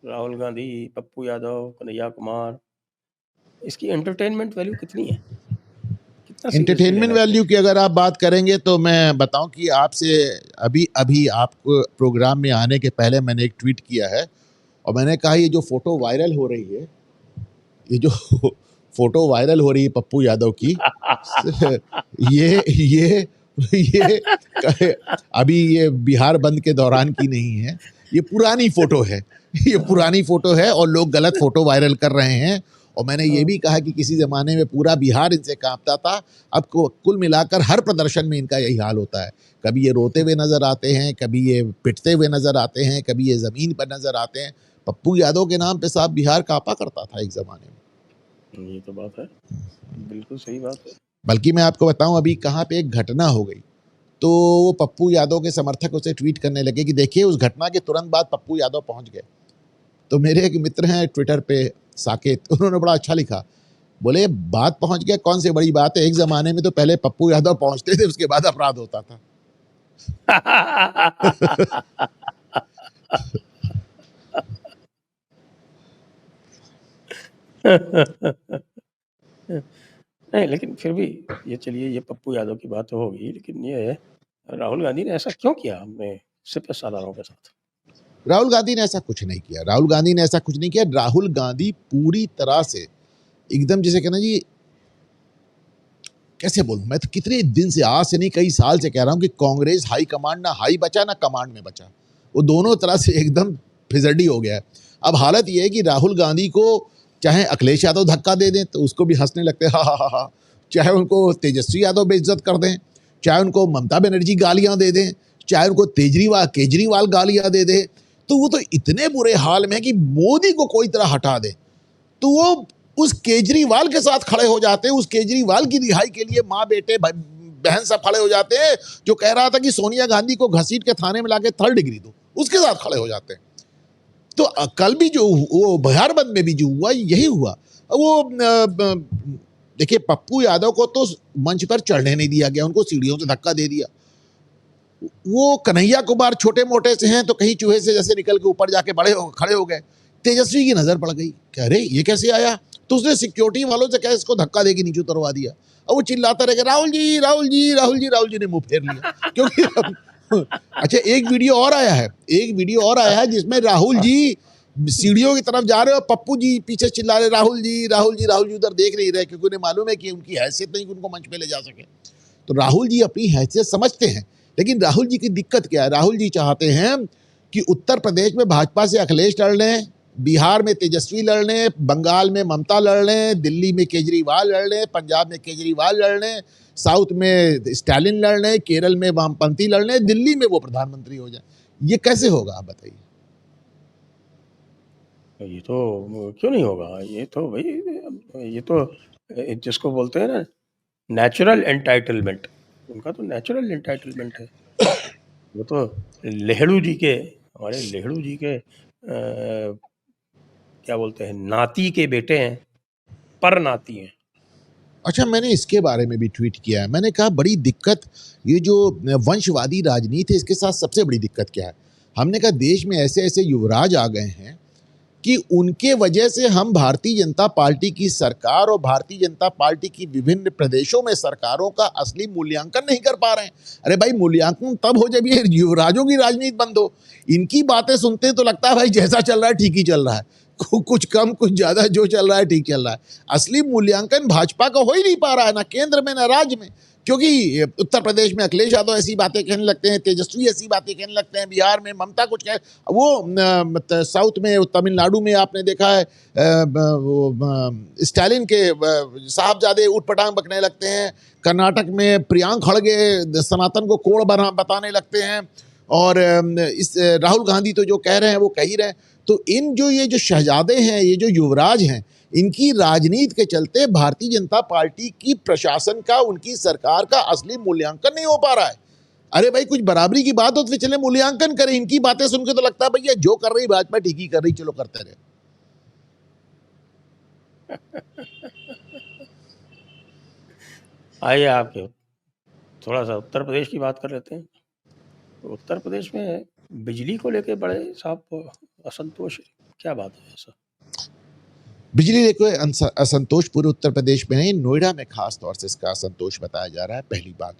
राहुल गांधी, पप्पू यादव, कन्हैया कुमार, इसकी एंटरटेनमेंट वैल्यू कितनी है? कितना सीरियसली एंटरटेनमेंट लेना वैल्यू चाहिए? की अगर आप बात करेंगे तो मैं बताऊं कि आपसे अभी अभी आपको प्रोग्राम में आने के पहले मैंने एक ट्वीट किया है और मैंने कहा ये जो फोटो वायरल हो रही है, ये जो फोटो वायरल हो रही है पप्पू यादव की, ये ये अभी ये बिहार बंद के दौरान की नहीं है, ये पुरानी फोटो है। ये पुरानी फोटो है और लोग गलत फोटो वायरल कर रहे हैं। और मैंने ये भी कहा कि किसी जमाने में पूरा बिहार इनसे कांपता था। अब कुल मिलाकर हर प्रदर्शन में इनका यही हाल होता है। कभी ये रोते हुए नजर आते हैं, कभी ये पिटते हुए नजर आते हैं, कभी ये जमीन पर नजर आते हैं। पप्पू यादव के नाम पे साहब बिहार कांपा करता था एक जमाने में। ये तो बात है, बिल्कुल सही बात है। बल्कि मैं आपको बताऊं अभी कहाँ पे एक घटना हो गई, तो वो पप्पू यादव के समर्थक उसे ट्वीट करने लगे कि देखिए उस घटना के तुरंत बाद पप्पू यादव पहुंच गए। तो मेरे एक मित्र हैं ट्विटर पे, साकेत, उन्होंने बड़ा अच्छा लिखा, बोले बात पहुंच गया, कौन सी बड़ी बात है, एक जमाने में तो पहले पप्पू यादव पहुंचते थे, उसके बाद अपराध होता था। नहीं, लेकिन फिर भी ये चलिए ये पप्पू यादव की बात तो हो गई, लेकिन ये राहुल गांधी ने ऐसा क्यों किया अपने सिपह सालारों के साथ? राहुल गांधी ने ऐसा कुछ नहीं किया, राहुल गांधी ने ऐसा कुछ नहीं किया। राहुल गांधी पूरी तरह से एकदम, जैसे कहना जी, कैसे बोलूं, मैं तो कितने दिन से, आज से नहीं कई साल से कह रहा हूं कि कांग्रेस हाई कमांड ना हाई बचा ना कमांड में बचा, वो दोनों तरह से एकदम फिजड़ी हो गया है। अब हालत ये है कि राहुल गांधी को चाहे अखिलेश यादव धक्का दे दें तो उसको भी हंसने लगते हैं, हा हा हा, चाहे उनको तेजस्वी यादव बेइज्जत कर दें, चाहे उनको ममता बनर्जी गालियां दे दें, चाहे उनको केजरीवाल गालियां दे दे, तो वो तो इतने बुरे हाल में है कि मोदी को कोई तरह हटा दे तो वो उस केजरीवाल के साथ खड़े हो जाते हैं, उस केजरीवाल की रिहाई के लिए माँ बेटे बहन सब खड़े हो जाते हैं। जो कह रहा था कि सोनिया गांधी को घसीट के थाने में लाके 3rd डिग्री दो, उसके साथ खड़े हो जाते हैं। तो कल भी जो वो बिहार बंद में भी जो हुआ यही हुआ। वो देखिए पप्पू यादव को तो मंच पर चढ़ने नहीं दिया गया, उनको सीढ़ियों से धक्का दे दिया। वो कन्हैया कुमार छोटे मोटे से हैं तो कहीं चूहे से जैसे निकल के ऊपर जाके खड़े हो गए। तेजस्वी की नजर पड़ गई, कह रहे ये कैसे आया, तो उसने सिक्योरिटी वालों से क्या इसको धक्का देके नीचे उतरवा दिया। और वो चिल्लाता रह गया, राहुल जी राहुल जी राहुल जी, राहुल जी ने मुंह फेर लिया क्योंकि अच्छा, एक वीडियो और आया है, जिसमें राहुल जी सीढ़ियों की तरफ जा रहे हो, पप्पू जी पीछे चिल्ला रहे राहुल जी राहुल जी राहुल जी, उधर देख नहीं रहे क्योंकि उन्हें मालूम है कि उनकी हैसियत नहीं कि उनको मंच पे ले जा सके। तो राहुल जी अपनी हैसियत समझते हैं, लेकिन राहुल जी की दिक्कत क्या है, राहुल जी चाहते हैं कि उत्तर प्रदेश में भाजपा से अखिलेश लड़ लें, बिहार में तेजस्वी लड़ लें, बंगाल में ममता लड़ लें, दिल्ली में केजरीवाल लड़ लें, पंजाब में केजरीवाल लड़ लें, साउथ में स्टालिन लड़ लें, केरल में वामपंथी लड़ लें, दिल्ली में वो प्रधानमंत्री हो जाए। ये कैसे होगा आप बताइए? ये तो क्यों नहीं होगा? ये तो भई ये तो जिसको बोलते हैं ना नेचुरल एंटाइटलमेंट, उनका तो नेचुरल एंटाइटलमेंट है। वो तो हमारे लेहड़ू जी के क्या बोलते हैं, नाती के बेटे हैं, पर नाती हैं। अच्छा, मैंने इसके बारे में भी ट्वीट किया है। मैंने कहा बड़ी दिक्कत, ये जो वंशवादी राजनीति है, इसके साथ सबसे बड़ी दिक्कत क्या है। हमने कहा देश में ऐसे ऐसे युवराज आ गए हैं कि उनके वजह से हम भारतीय जनता पार्टी की सरकार और भारतीय जनता पार्टी की विभिन्न प्रदेशों में सरकारों का असली मूल्यांकन नहीं कर पा रहे हैं। अरे भाई, मूल्यांकन तब हो जब ये युवराजों की राजनीति बंद हो। इनकी बातें सुनते तो लगता है भाई जैसा चल रहा है ठीक ही चल रहा है, कुछ कम कुछ ज्यादा जो चल रहा है ठीक चल रहा है। असली मूल्यांकन भाजपा का हो ही नहीं पा रहा है, ना केंद्र में ना राज्य में। क्योंकि उत्तर प्रदेश में अखिलेश यादव ऐसी बातें कहने लगते हैं, तेजस्वी ऐसी बातें कहने लगते हैं, बिहार में ममता कुछ कह, वो साउथ में तमिलनाडु में आपने देखा है स्टालिन के साहबजादे उठपटांग बकने लगते हैं, कर्नाटक में प्रियांक खड़गे सनातन को कोड़ बताने लगते हैं, और इस राहुल गांधी तो जो कह रहे हैं वो कह ही रहे हैं। तो ये जो शहजादे हैं, ये जो युवराज हैं, इनकी राजनीति के चलते भारतीय जनता पार्टी की प्रशासन का, उनकी सरकार का असली मूल्यांकन नहीं हो पा रहा है। अरे भाई, कुछ बराबरी की बात हो तो चले मूल्यांकन करें। इनकी बातें सुन के तो लगता है भैया जो कर रही भाजपा ठीक ही कर रही, चलो करते रहे। आइए आपके थोड़ा सा उत्तर प्रदेश की बात कर लेते हैं। तो उत्तर प्रदेश में बिजली को लेके बड़े साहब असंतोष है, क्या बात है ऐसा? बिजली लेकर असंतोष पूरे उत्तर प्रदेश में नहीं, नोएडा में खास तौर से इसका असंतोष बताया जा रहा है, पहली बात।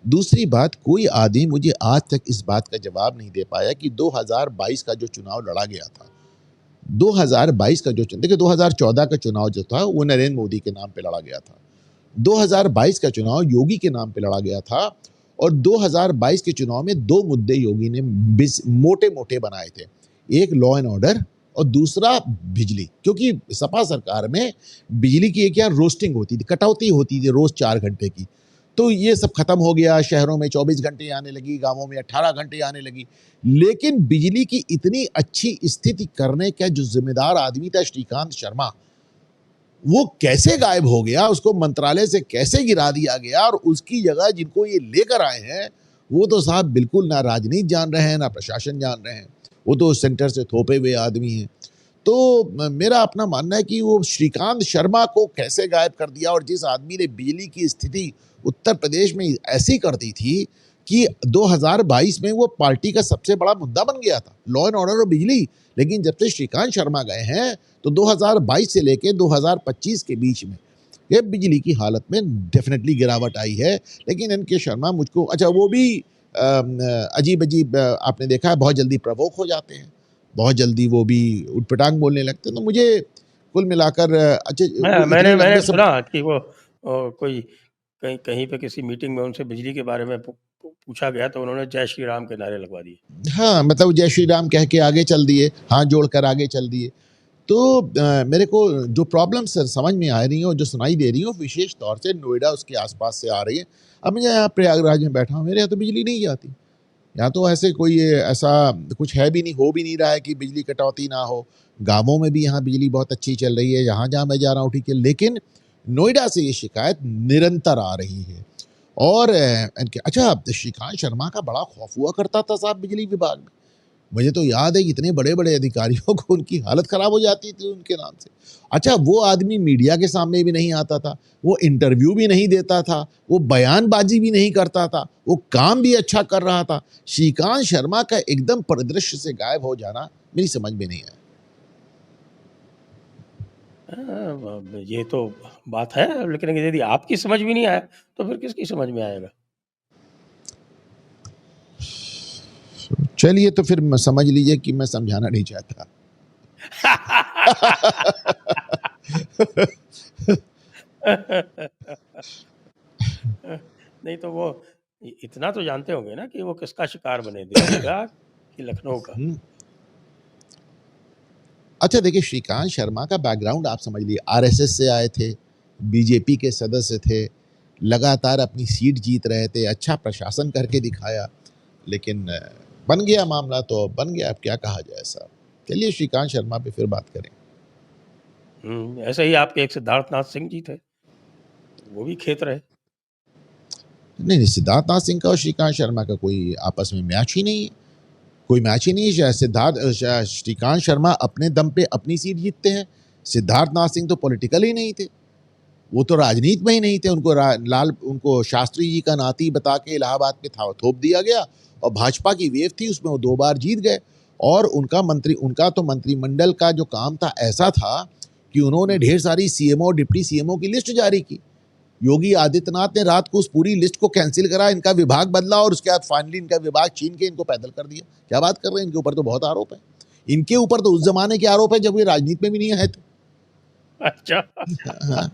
दूसरी बात, कोई आदमी मुझे आज तक इस बात का जवाब नहीं दे पाया कि 2022 का जो चुनाव लड़ा गया था, 2022 का जो देखिए 2014 का चुनाव जो था वो नरेंद्र मोदी के नाम पे लड़ा गया था, 2022 का चुनाव योगी के नाम पे लड़ा गया था, और 2022 के चुनाव में दो मुद्दे योगी ने मोटे मोटे बनाए थे, एक लॉ एंड ऑर्डर और दूसरा बिजली। क्योंकि सपा सरकार में बिजली की एक यार रोस्टिंग होती थी, कटौती होती थी रोज 4 घंटे की, तो ये सब खत्म हो गया। शहरों में 24 घंटे आने लगी, गांवों में 18 घंटे आने लगी। लेकिन बिजली की इतनी अच्छी स्थिति करने का जो जिम्मेदार आदमी था श्रीकांत शर्मा, वो कैसे गायब हो गया, उसको मंत्रालय से कैसे गिरा दिया गया, और उसकी जगह जिनको ये लेकर आए हैं वो तो साहब बिल्कुल ना राजनीति जान रहे हैं ना प्रशासन जान रहे हैं, वो तो सेंटर से थोपे हुए आदमी हैं। तो मेरा अपना मानना है कि वो श्रीकांत शर्मा को कैसे गायब कर दिया, और जिस आदमी ने बिजली की स्थिति उत्तर प्रदेश में ऐसी कर दी थी कि 2022 में वो पार्टी का सबसे बड़ा मुद्दा बन गया था, लॉ एंड ऑर्डर और बिजली। लेकिन जब से श्रीकांत शर्मा गए हैं तो 2022 से लेकर 2025 के बीच में ये बिजली की हालत में डेफिनेटली गिरावट आई है। लेकिन एन के शर्मा मुझको, अच्छा वो भी अजीब अजीब आपने देखा है, बहुत जल्दी प्रवोक हो जाते हैं, बहुत जल्दी वो भी उठपटांग बोलने लगते हैं। तो मुझे कुल मिलाकर अच्छा, मैंने सुना कि वो कोई कहीं पे किसी मीटिंग में उनसे बिजली के बारे में पूछा गया तो उन्होंने जय श्री राम के नारे लगवा दिए। हाँ, मतलब जय श्री राम कह के आगे चल दिए, हाथ जोड़कर आगे चल दिए। तो मेरे को जो प्रॉब्लम सर समझ में आ रही हो, जो सुनाई दे रही हो, विशेष तौर से नोएडा उसके आसपास से आ रही है। अब मैं यहाँ प्रयागराज में बैठा हूँ, मेरे यहाँ तो बिजली नहीं जाती, यहाँ तो ऐसे कोई ऐसा कुछ है भी नहीं, हो भी नहीं रहा है कि बिजली कटौती ना हो। गाँवों में भी यहाँ बिजली बहुत अच्छी चल रही है, यहाँ जहाँ मैं जा रहा हूँ ठीक है। लेकिन नोएडा से ये शिकायत निरंतर आ रही है। और अच्छा, श्रीकांत शर्मा का बड़ा खौफ हुआ करता था साहब बिजली विभाग में। मुझे तो याद है इतने बड़े बड़े अधिकारियों को उनकी हालत खराब हो जाती थी उनके नाम से। अच्छा, वो आदमी मीडिया के सामने भी नहीं आता था, वो इंटरव्यू भी नहीं देता था, वो बयानबाजी भी नहीं करता था, वो काम भी अच्छा कर रहा था। श्रीकांत शर्मा का एकदम परिदृश्य से गायब हो जाना मेरी समझ में नहीं आया। ये तो बात है, लेकिन यदि आपकी समझ भी नहीं आया तो फिर किसकी समझ में आएगा? चलिए, तो फिर समझ लीजिए कि मैं समझाना नहीं चाहता। नहीं तो वो इतना तो जानते होंगे ना कि वो किसका शिकार बने, दिल्ली का कि लखनऊ का? अच्छा देखिए, श्रीकांत शर्मा का बैकग्राउंड आप समझ लीजिए, आरएसएस से आए थे, बीजेपी के सदस्य थे, लगातार अपनी सीट जीत रहे थे, अच्छा प्रशासन करके दिखाया। लेकिन बन गया मामला तो बन गया, अब क्या कहा जाए साहब। चलिए श्रीकांत शर्मा पे फिर बात करें। ऐसे ही आपके एक सिद्धार्थनाथ सिंह जी थे, वो भी खेत रहे। नहीं, सिद्धार्थनाथ सिंह का और श्रीकांत शर्मा का कोई आपस में मैच ही नहीं है, कोई मैच ही नहीं है। श्रीकांत शर्मा अपने दम पे अपनी सीट जीतते हैं, सिद्धार्थनाथ सिंह तो पॉलिटिकल ही नहीं थे, वो तो राजनीति में ही नहीं थे। उनको शास्त्री जी का नाती बता के इलाहाबाद पे थोप दिया गया, और भाजपा की वेव थी उसमें वो 2 बार जीत गए। और उनका तो मंत्रिमंडल का जो काम था ऐसा था कि उन्होंने ढेर सारी सीएमओ डिप्टी सीएमओ की लिस्ट जारी की। योगी आदित्यनाथ ने रात को उस पूरी लिस्ट को कैंसिल करा, इनका विभाग बदला और उसके बाद फाइनली इनका विभाग छीन के इनको पैदल कर दिया। क्या बात कर रहे हैं, इनके ऊपर तो बहुत आरोप है। इनके ऊपर तो उस जमाने के आरोप है जब ये राजनीति में भी नहीं आए थे। अच्छा। हाँ,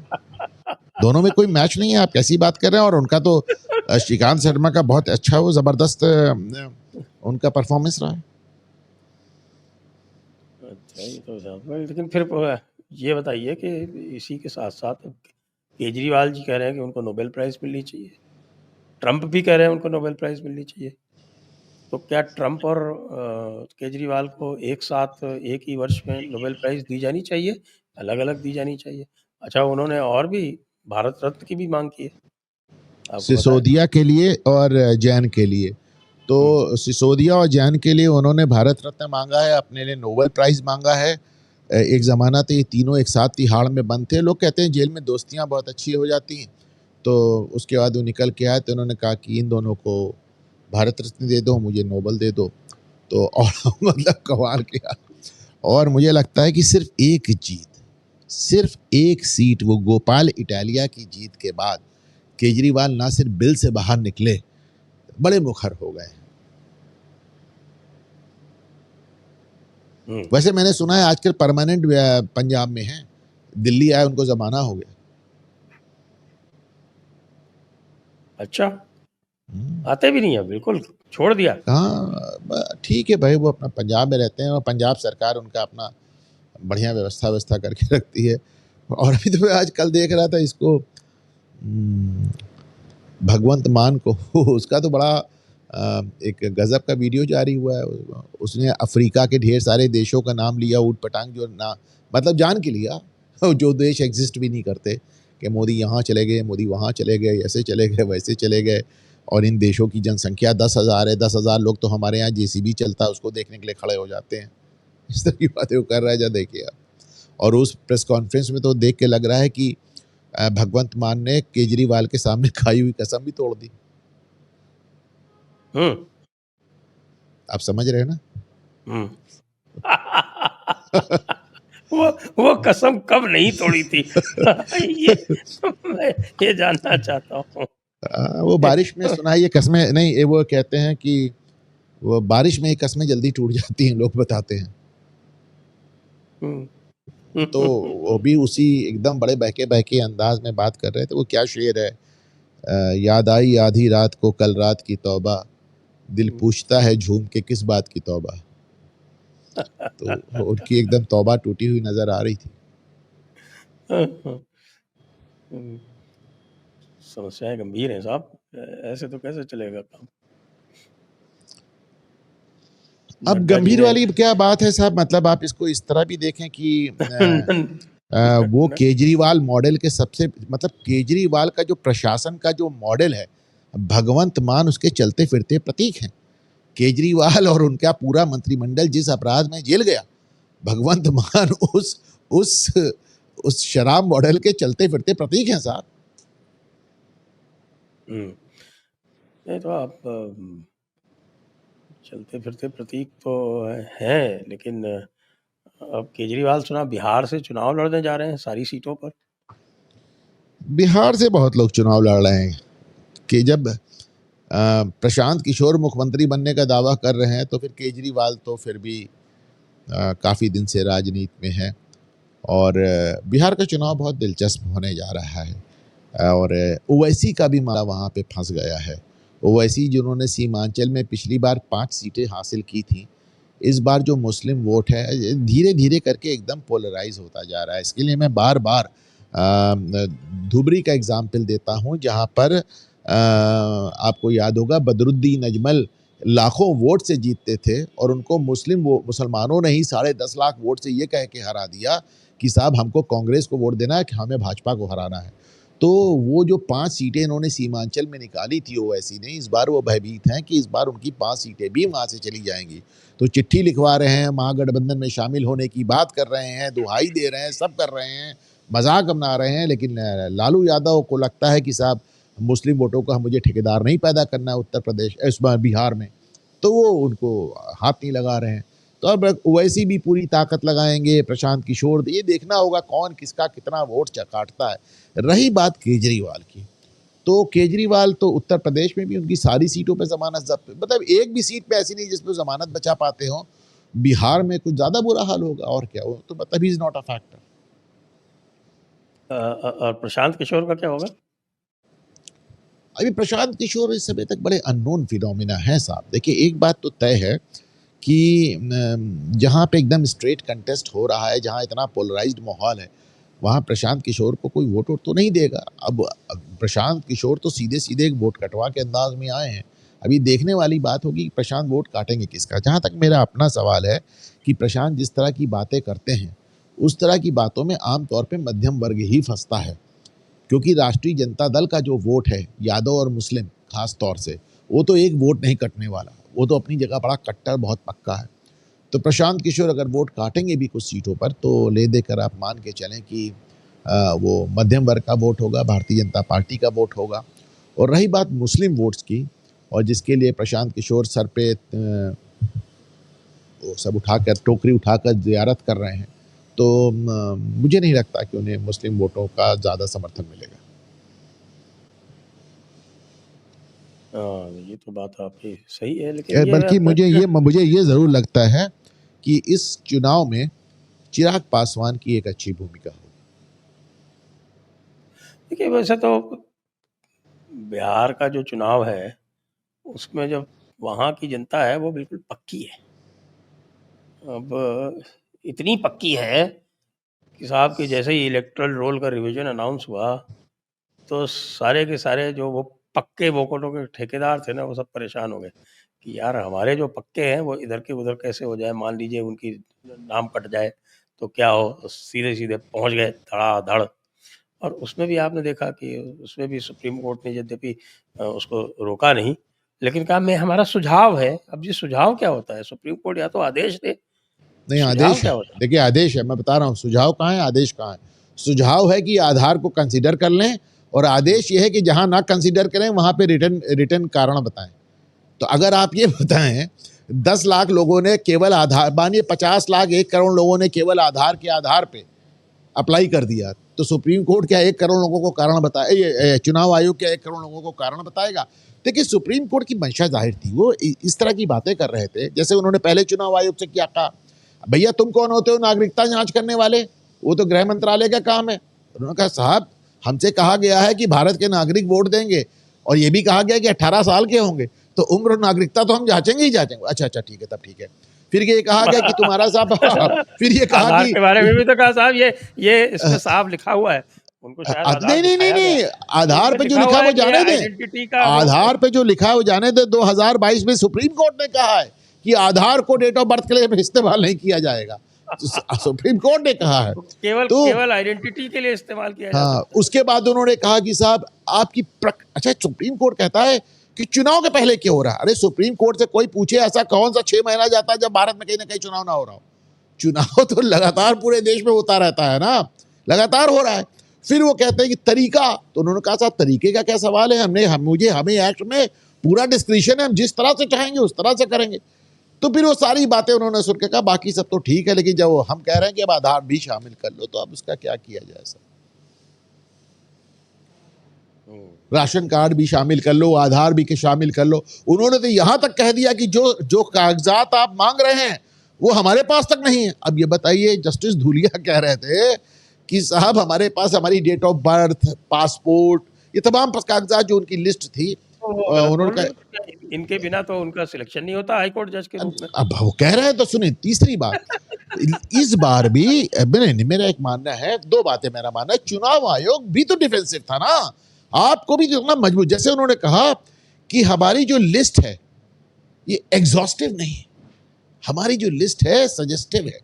दोनों में कोई मैच नहीं है, आप कैसी बात कर रहे हैं। और उनका तो श्रीकांत शर्मा का बहुत अच्छा, वो जबरदस्त उनका परफॉर्मेंस रहा है। अच्छा, ये तो लेकिन फिर ये बताइए कि इसी के साथ साथ केजरीवाल जी कह रहे हैं कि उनको नोबेल प्राइज मिलनी चाहिए, ट्रंप भी कह रहे हैं उनको नोबेल प्राइज मिलनी चाहिए। तो क्या ट्रंप और केजरीवाल को एक साथ एक ही वर्ष में नोबेल प्राइज दी जानी चाहिए, अलग अलग दी जानी चाहिए? अच्छा, उन्होंने और भी भारत रत्न की भी मांग की है, आपको बताया? सिसोदिया के लिए और जैन के लिए। तो सिसोदिया और जैन के लिए उन्होंने भारत रत्न मांगा है, अपने लिए नोबेल प्राइज मांगा है। एक ज़माना तो ये तीनों एक साथ तिहाड़ में बंद थे। लोग कहते हैं जेल में दोस्तियां बहुत अच्छी हो जाती हैं, तो उसके बाद वो निकल के आए तो उन्होंने कहा कि इन दोनों को भारत रत्न दे दो, मुझे नोबेल दे दो। तो और मतलब कमाल किया। और मुझे लगता है कि सिर्फ एक सीट, वो गोपाल इटालिया की जीत के बाद केजरीवाल ना सिर्फ बिल से बाहर निकले, बड़े मुखर हो गए। वैसे मैंने सुना है आजकल परमानेंट पंजाब में है, दिल्ली आए उनको जमाना हो गया। अच्छा, आते भी नहीं है, बिल्कुल छोड़ दिया। हाँ ठीक है भाई, वो अपना पंजाब में रहते हैं और पंजाब सरकार उनका अपना बढ़िया व्यवस्था करके रखती है। और अभी तो मैं आजकल देख रहा था इसको, भगवंत मान को उसका तो बड़ा एक गजब का वीडियो जारी हुआ है। उसने अफ्रीका के ढेर सारे देशों का नाम लिया, ऊट पटांग, जो ना मतलब जान के लिया, जो देश एग्जिस्ट भी नहीं करते, कि मोदी यहाँ चले गए, मोदी वहाँ चले गए, ऐसे चले गए, वैसे चले गए। और इन देशों की जनसंख्या 10,000 है, 10,000 लोग तो हमारे यहाँ जेसीबी चलता है उसको देखने के लिए खड़े हो जाते हैं। इस तरह की बातें वो कर रहा है, जब देखिए आप। और उस प्रेस कॉन्फ्रेंस में तो देख के लग रहा है कि भगवंत मान ने केजरीवाल के सामने खाई हुई कसम भी तोड़ दी। आप समझ रहे हैं ना? वो कसम कब नहीं तोड़ी थी? मैं ये जानना चाहता हूँ। वो बारिश में सुना है ये कस्में नहीं, वो कहते हैं कि वो बारिश में ये कस्में जल्दी टूट जाती हैं, लोग बताते हैं। तो वो भी उसी एकदम बड़े बहके बहके अंदाज में बात कर रहे थे। वो क्या शेर है, याद आई आधी रात को कल रात की तौबा, दिल पूछता है झूम के किस बात की तौबा। तो उनकी एकदम तौबा टूटी हुई नजर आ रही थी। समस्याएं गंभीर हैं साहब, ऐसे तो कैसे चलेगा काम? अब नड्डा जी गंभीर ने वाली क्या बात है साहब, मतलब आप इसको इस तरह भी देखें कि वो केजरीवाल मॉडल के सबसे, मतलब केजरीवाल का जो प्रशासन का जो मॉडल है, भगवंत मान उसके चलते फिरते प्रतीक हैं। केजरीवाल और उनका पूरा मंत्रिमंडल जिस अपराध में जेल गया, भगवंत मान उस शराब मॉडल के चलते फिरते प्रतीक हैं साहब। नहीं तो आप चलते फिरते प्रतीक तो हैं, लेकिन अब केजरीवाल सुना बिहार से चुनाव लड़ने जा रहे हैं सारी सीटों पर। बिहार से बहुत लोग चुनाव लड़ रहे हैं कि जब प्रशांत किशोर मुख्यमंत्री बनने का दावा कर रहे हैं, तो फिर केजरीवाल तो फिर भी काफ़ी दिन से राजनीति में है। और बिहार का चुनाव बहुत दिलचस्प होने जा रहा है। और ओवैसी का भी मामला वहाँ पे फंस गया है। ओवैसी जिन्होंने सीमांचल में पिछली बार 5 सीटें हासिल की थी, इस बार जो मुस्लिम वोट है धीरे धीरे करके एकदम पोलराइज होता जा रहा है। इसके लिए मैं बार बार धुबरी का एग्जाम्पल देता हूँ, जहाँ पर आपको याद होगा बदरुद्दीन अजमल लाखों वोट से जीतते थे और उनको मुसलमानों ने ही 10.5 लाख वोट से ये कह के हरा दिया कि साहब हमको कांग्रेस को वोट देना है, कि हमें भाजपा को हराना है। तो वो जो 5 सीटें इन्होंने सीमांचल में निकाली थी ओवैसी ने, इस बार वो भयभीत हैं कि इस बार उनकी 5 सीटें भी वहाँ से चली जाएंगी। तो चिट्ठी लिखवा रहे हैं, महागठबंधन में शामिल होने की बात कर रहे हैं, दुहाई दे रहे हैं, सब कर रहे हैं, मजाक बना रहे हैं। लेकिन लालू यादव को लगता है कि साहब मुस्लिम वोटों का मुझे ठेकेदार नहीं पैदा करना है उत्तर प्रदेश, इस बार बिहार में, तो वो उनको हाथ नहीं लगा रहे हैं। तो अब ओवैसी भी पूरी ताकत लगाएंगे, प्रशांत किशोर, ये देखना होगा कौन किसका कितना वोट काटता है। रही बात केजरीवाल की, तो केजरीवाल तो उत्तर प्रदेश में भी उनकी सारी सीटों पे जमानत जब्त, मतलब एक भी सीट पे ऐसी नहीं जिसपे जमानत बचा पाते हो। बिहार में कुछ ज्यादा बुरा हाल होगा और क्या, वो तो मतलब he is not a factor. और प्रशांत किशोर का क्या होगा? अभी प्रशांत किशोर इस समय तक बड़े अननोन फिनोमिना है साहब। देखिए एक बात तो तय है कि जहाँ पे एकदम स्ट्रेट कंटेस्ट हो रहा है, जहाँ इतना पोलराइज्ड माहौल है, वहाँ प्रशांत किशोर को कोई वोट तो नहीं देगा। अब प्रशांत किशोर तो सीधे सीधे एक वोट कटवा के अंदाज में आए हैं। अभी देखने वाली बात होगी कि प्रशांत वोट काटेंगे किसका। जहाँ तक मेरा अपना सवाल है कि प्रशांत जिस तरह की बातें करते हैं, उस तरह की बातों में आमतौर पर मध्यम वर्ग ही फंसता है, क्योंकि राष्ट्रीय जनता दल का जो वोट है, यादव और मुस्लिम खास तौर से, वो तो एक वोट नहीं कटने वाला, वो तो अपनी जगह बड़ा कट्टर बहुत पक्का है। तो प्रशांत किशोर अगर वोट काटेंगे भी कुछ सीटों पर, तो ले देकर आप मान के चलें कि वो मध्यम वर्ग का वोट होगा, भारतीय जनता पार्टी का वोट होगा। और रही बात मुस्लिम वोट्स की, और जिसके लिए प्रशांत किशोर सर पे वो सब उठाकर, टोकरी उठाकर जियारत कर रहे हैं, तो मुझे नहीं लगता कि उन्हें मुस्लिम वोटों का ज़्यादा समर्थन मिलेगा। ये तो बात आपकी सही है, लेकिन ये बल्कि अब मुझे ये ज़रूर लगता है कि इस चुनाव में चिराग पासवान की एक अच्छी भूमिका होगी। देखिए वैसे तो बिहार का जो चुनाव है, उसमें जब वहाँ की जनता है वो बिल्कुल पक्की है। अब इतनी पक्की है कि साहब कि जैसे ही इलेक्टोरल रोल का रिवीजन अनाउंस हुआ, तो सारे के सारे जो वो पक्के वोटों के ठेकेदार थे ना, वो सब परेशान हो गए कि यार हमारे जो पक्के हैं वो इधर के उधर कैसे हो जाए, मान लीजिए उनकी नाम कट जाए तो क्या हो। तो सीधे-सीधे पहुँच गए धड़ाधड़। और उसमें भी आपने देखा कि उसमें भी सुप्रीम कोर्ट ने यद्यपि उसको रोका नहीं, लेकिन कहा मैं हमारा सुझाव है। अब ये सुझाव क्या होता है? सुप्रीम कोर्ट या तो आदेश दे, नहीं, सुझाव आदेश क्या है। होता है? देखिए आदेश है, मैं बता रहा हूँ, सुझाव कहाँ है, आदेश कहाँ है। सुझाव है कि आधार को कंसीडर कर लें, और आदेश ये है कि जहाँ ना कंसीडर करें वहाँ पे रिटर्न कारण बताएं। तो अगर आप ये बताएं 10 लाख लोगों ने केवल आधार, मानिए 50 लाख 1 करोड़ लोगों ने केवल आधार के आधार पे अप्लाई कर दिया, तो सुप्रीम कोर्ट क्या 1 करोड़ लोगों को कारण बताए, ये चुनाव आयोग क्या 1 करोड़ लोगों को कारण बताएगा? देखिए सुप्रीम कोर्ट की मंशा जाहिर थी, वो इस तरह की बातें कर रहे थे जैसे उन्होंने पहले चुनाव आयोग से क्या कहा, भैया तुम कौन होते हो नागरिकता जांच करने वाले, वो तो गृह मंत्रालय का काम है। उन्होंने कहा साहब हमसे कहा गया है कि भारत के नागरिक वोट देंगे, और ये भी कहा गया कि 18 साल के होंगे, तो उम्र और नागरिकता तो हम जांचेंगे ही जांचेंगे। अच्छा ठीक है, तब ठीक है। फिर ये कहा गया कि तुम्हारा साहब फिर ये कहा आधार कि के बारे में भी तो कहा साहब, ये इसमें साफ लिखा हुआ है। उनको शायद आधार नहीं नहीं नहीं दिखाया गया, नहीं, तो आधार उसमें पे जो लिखा लिखा हुआ है है वो कि ये जाने दें। आइडेंटिटी का वो आधार पे जो लिखा है वो जाने दें। 2022 में सुप्रीम कोर्ट ने कहा है कि आधार को डेट ऑफ बर्थ के लिए इस्तेमाल नहीं किया जाएगा, सुप्रीम कोर्ट ने कहा है। केवल तो केवल आइडेंटिटी के लिए इस्तेमाल किया जा हाँ, सकता है। उसके बाद उन्होंने कहा कि साहब आपकी अच्छा सुप्रीम कोर्ट कहता है कि चुनाव के पहले क्यों हो रहा है। अरे सुप्रीम कोर्ट से कोई पूछे ऐसा कौन सा 6 महीना जाता है जब भारत में कहीं ना कहीं चुनाव ना हो रहा हो। चुनाव तो लगातार पूरे देश में होता रहता है ना, लगातार हो रहा है। फिर वो कहते हैं कि तरीका, तो उन्होंने कहा साहब तरीके का क्या सवाल है, हमें एक्ट में पूरा डिस्क्रिप्शन है, हम जिस तरह से चाहेंगे उस तरह से करेंगे। तो फिर वो सारी बातें उन्होंने सुन के कहा बाकी सब तो ठीक है, लेकिन जब हम कह रहे हैं कि अब आधार भी शामिल कर लो, तो अब उसका क्या किया जाए सर। राशन कार्ड भी शामिल कर लो, आधार भी के शामिल कर लो। उन्होंने तो यहां तक कह दिया कि जो जो कागजात आप मांग रहे हैं वो हमारे पास तक नहीं है। अब ये बताइए, जस्टिस धूलिया कह रहे थे कि साहब हमारे पास हमारी डेट ऑफ बर्थ, पासपोर्ट, ये तमाम कागजात जो उनकी लिस्ट थी, तो वो गलत उन्होंने बोल रहे कहा। हो तो क्या इनके बिना तो उनका सिलेक्शन नहीं होता हाई कोर्ट जज के रूप में? अब वो कह रहे हैं तो सुनिए, तीसरी बात, इस बार भी नहीं, मेरा एक मानना है, दो बातें मेरा मानना है, चुनाव आयोग भी तो डिफेंसिव था ना, आपको भी जितना मजबूत, जैसे उन्होंने कहा कि हमारी जो लिस्ट है ये एग्जॉस्टिव नहीं है, हमारी जो लिस्ट है सजेस्टिव है।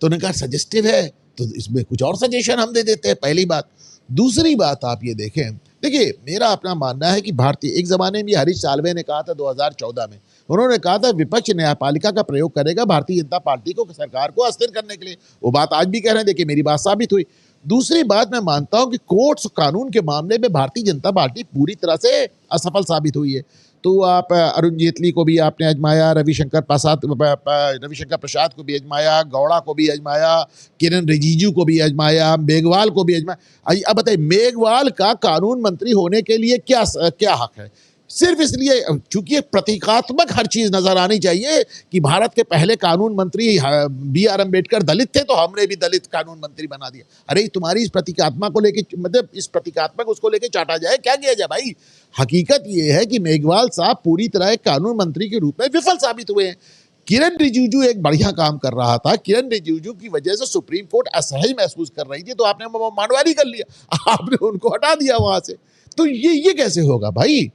तो उन्होंने कहा सजेस्टिव है तो इसमें कुछ और सजेशन हम दे देते हैं, पहली बात। दूसरी बात आप ये देखें, देखिए मेरा अपना मानना है कि भारतीय, एक जमाने में हरीश साल्वे ने कहा था 2014 में, उन्होंने कहा था विपक्ष न्यायपालिका का प्रयोग करेगा भारतीय जनता पार्टी को, सरकार को अस्थिर करने के लिए। वो बात आज भी कह रहे हैं, देखिए मेरी बात साबित हुई। दूसरी बात, मैं मानता हूं कि कोर्ट्स कानून के मामले में भारतीय जनता पार्टी पूरी तरह से असफल साबित हुई है। तो आप अरुण जेटली को भी आपने आजमाया, रविशंकर प्रसाद को भी आजमाया, गौड़ा को भी आजमाया, किरण रिजिजू को भी आजमाया, मेघवाल को भी आजमाया। अब बताइए, मेघवाल का कानून मंत्री होने के लिए क्या हक है? सिर्फ इसलिए चूंकि एक प्रतीकात्मक हर चीज नजर आनी चाहिए कि भारत के पहले कानून मंत्री BR अम्बेडकर दलित थे, तो हमने भी दलित कानून मंत्री बना दिया। अरे तुम्हारी इस प्रतीकात्मक को लेके, मतलब इस प्रतीकात्मक उसको लेके चाटा जाए, क्या किया जाए भाई? हकीकत यह है कि मेघवाल साहब पूरी तरह एक कानून मंत्री के रूप में विफल साबित हुए हैं। किरण रिजिजू एक बढ़िया काम कर रहा था, किरण रिजिजू की वजह से सुप्रीम कोर्ट असहज महसूस कर रही थी, तो आपने मानवाली कर लिया, आपने उनको हटा दिया वहां से। तो ये कैसे होगा भाई?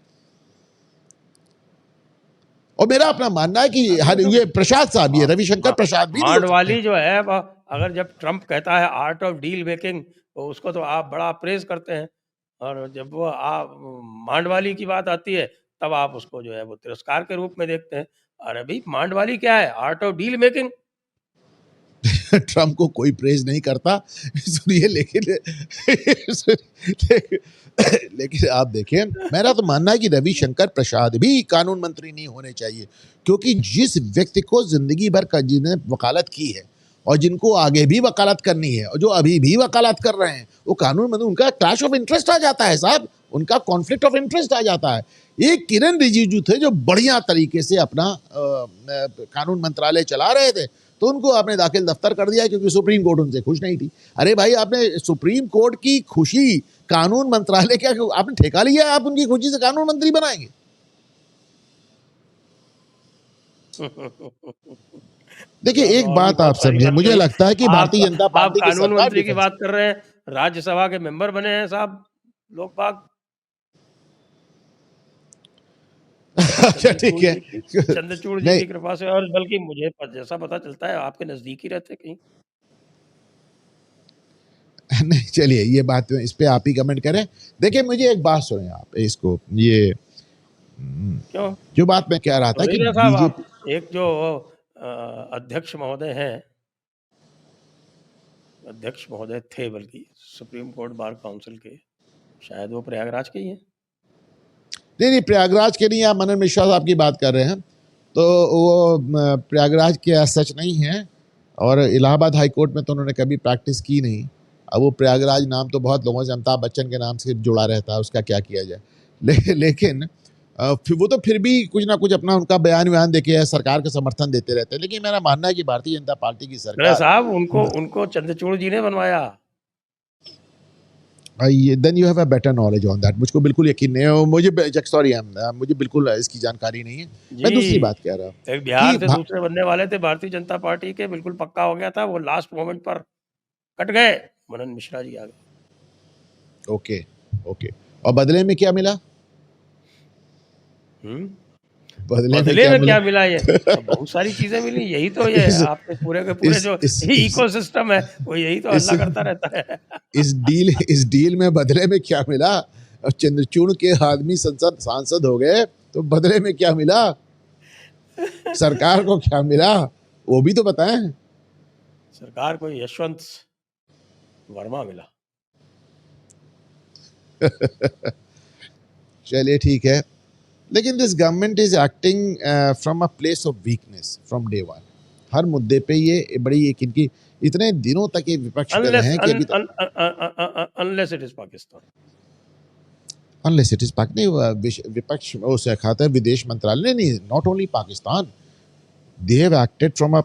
और मेरा अपना मानना है कि ये प्रसाद साहब, ये रविशंकर प्रसाद भी मांडवाली जो है, अगर जब ट्रंप कहता है आर्ट ऑफ डील मेकिंग, तो उसको तो आप बड़ा प्रेज करते हैं, और जब वो आप मांडवाली की बात आती है तब आप उसको जो है वो तिरस्कार के रूप में देखते हैं। अरे भाई, मांडवाली क्या है? Art of deal making. Trump को कोई प्रेज नहीं करता, सुनिए, लेकिन आप देखिए, मेरा तो मानना है कि रविशंकर प्रसाद भी कानून मंत्री नहीं होने चाहिए, क्योंकि जिस व्यक्ति को जिंदगी भर जिन्हें वकालत की है और जिनको आगे भी वकालत करनी है और जो अभी भी वकालत कर रहे हैं, वो कानून मंत्री, उनका क्लैश ऑफ इंटरेस्ट आ जाता है साहब, उनका कॉन्फ्लिक्ट ऑफ इंटरेस्ट आ जाता है। एक किरण रिजिजू थे जो बढ़िया तरीके से अपना कानून मंत्रालय चला रहे थे, तो उनको आपने दाखिल दफ्तर कर दिया क्योंकि सुप्रीम कोर्ट उनसे खुश नहीं थी। अरे भाई, आपने सुप्रीम कोर्ट की खुशी कानून मंत्रालय क्या आपने ठेका लिया? आप उनकी खुशी से कानून मंत्री बनाएंगे? देखिए, एक बात आप समझे, मुझे लगता है कि भारतीय जनता पार्टी आप कानून मंत्री की बात कर रहे हैं, राज्यसभा के मेंबर बने हैं साहब लोग बाग। अच्छा, ठीक है, चंद्रचूड़ जी की कृपा से, और बल्कि मुझे जैसा पता चलता है आपके नजदीक ही रहते कहीं। नहीं, चलिए, ये बात इस पे आप ही कमेंट करें। देखिए, मुझे एक बात सुने आप, इसको ये क्यों, जो बात मैं कह रहा था कि बीजेपी, एक जो अध्यक्ष महोदय हैं, अध्यक्ष महोदय थे बल्कि सुप्रीम कोर्ट बार काउंसिल के, शायद वो प्रयागराज के ही हैं। नहीं, प्रयागराज के नहीं, आप मनन मिश्रा साहब की बात कर रहे हैं, तो वो प्रयागराज के सच नहीं है, और इलाहाबाद हाई कोर्ट में तो उन्होंने कभी प्रैक्टिस की नहीं। अब वो प्रयागराज नाम तो बहुत लोगों से अमिताभ बच्चन के नाम से जुड़ा रहता है, उसका क्या किया जाए। लेकिन वो तो फिर भी कुछ ना कुछ अपना उनका बयान देके सरकार का समर्थन देते रहते हैं। लेकिन मेरा मानना है कि भारतीय जनता पार्टी की सरकार साहब, उनको चंद्रचूड़ जी ने बनवाया। Then you have a better knowledge on that. मुझको बिल्कुल यकीन नहीं है, मुझे बिल्कुल इसकी जानकारी नहीं है। मैं दूसरी बात कह रहा हूँ, एक बिहार से दूसरे बनने वाले थे भारतीय जनता पार्टी के, बिल्कुल पक्का हो गया था, वो लास्ट मोमेंट पर कट गए, मनन मिश्रा जी आ गए। ओके, और बदले में क्या मिला? बदले में क्या मिला? ये बहुत सारी चीजें मिली। यही तो ये आपके पूरे के पूरे जो इकोसिस्टम है, वो यही तो हल्ला करता रहता है। इस डील में बदले में क्या मिला? चंद्रचूड़ के आदमी सांसद हो गए, तो बदले में क्या मिला? सरकार को क्या मिला, वो भी तो बताएं। सरकार को यशवंत वर्मा मिला। चलिए, ठीक है, लेकिन this government is acting from a place of weakness from day one. हर मुद्दे पे ये बड़ी एक इनकी इतने दिनों तक ये विपक्ष कर रहे हैं कि अभी unless it is Pakistan, unless it is Pakistan, विपक्ष उसे खाता है विदेश मंत्रालय नहीं, not only Pakistan, they have acted from a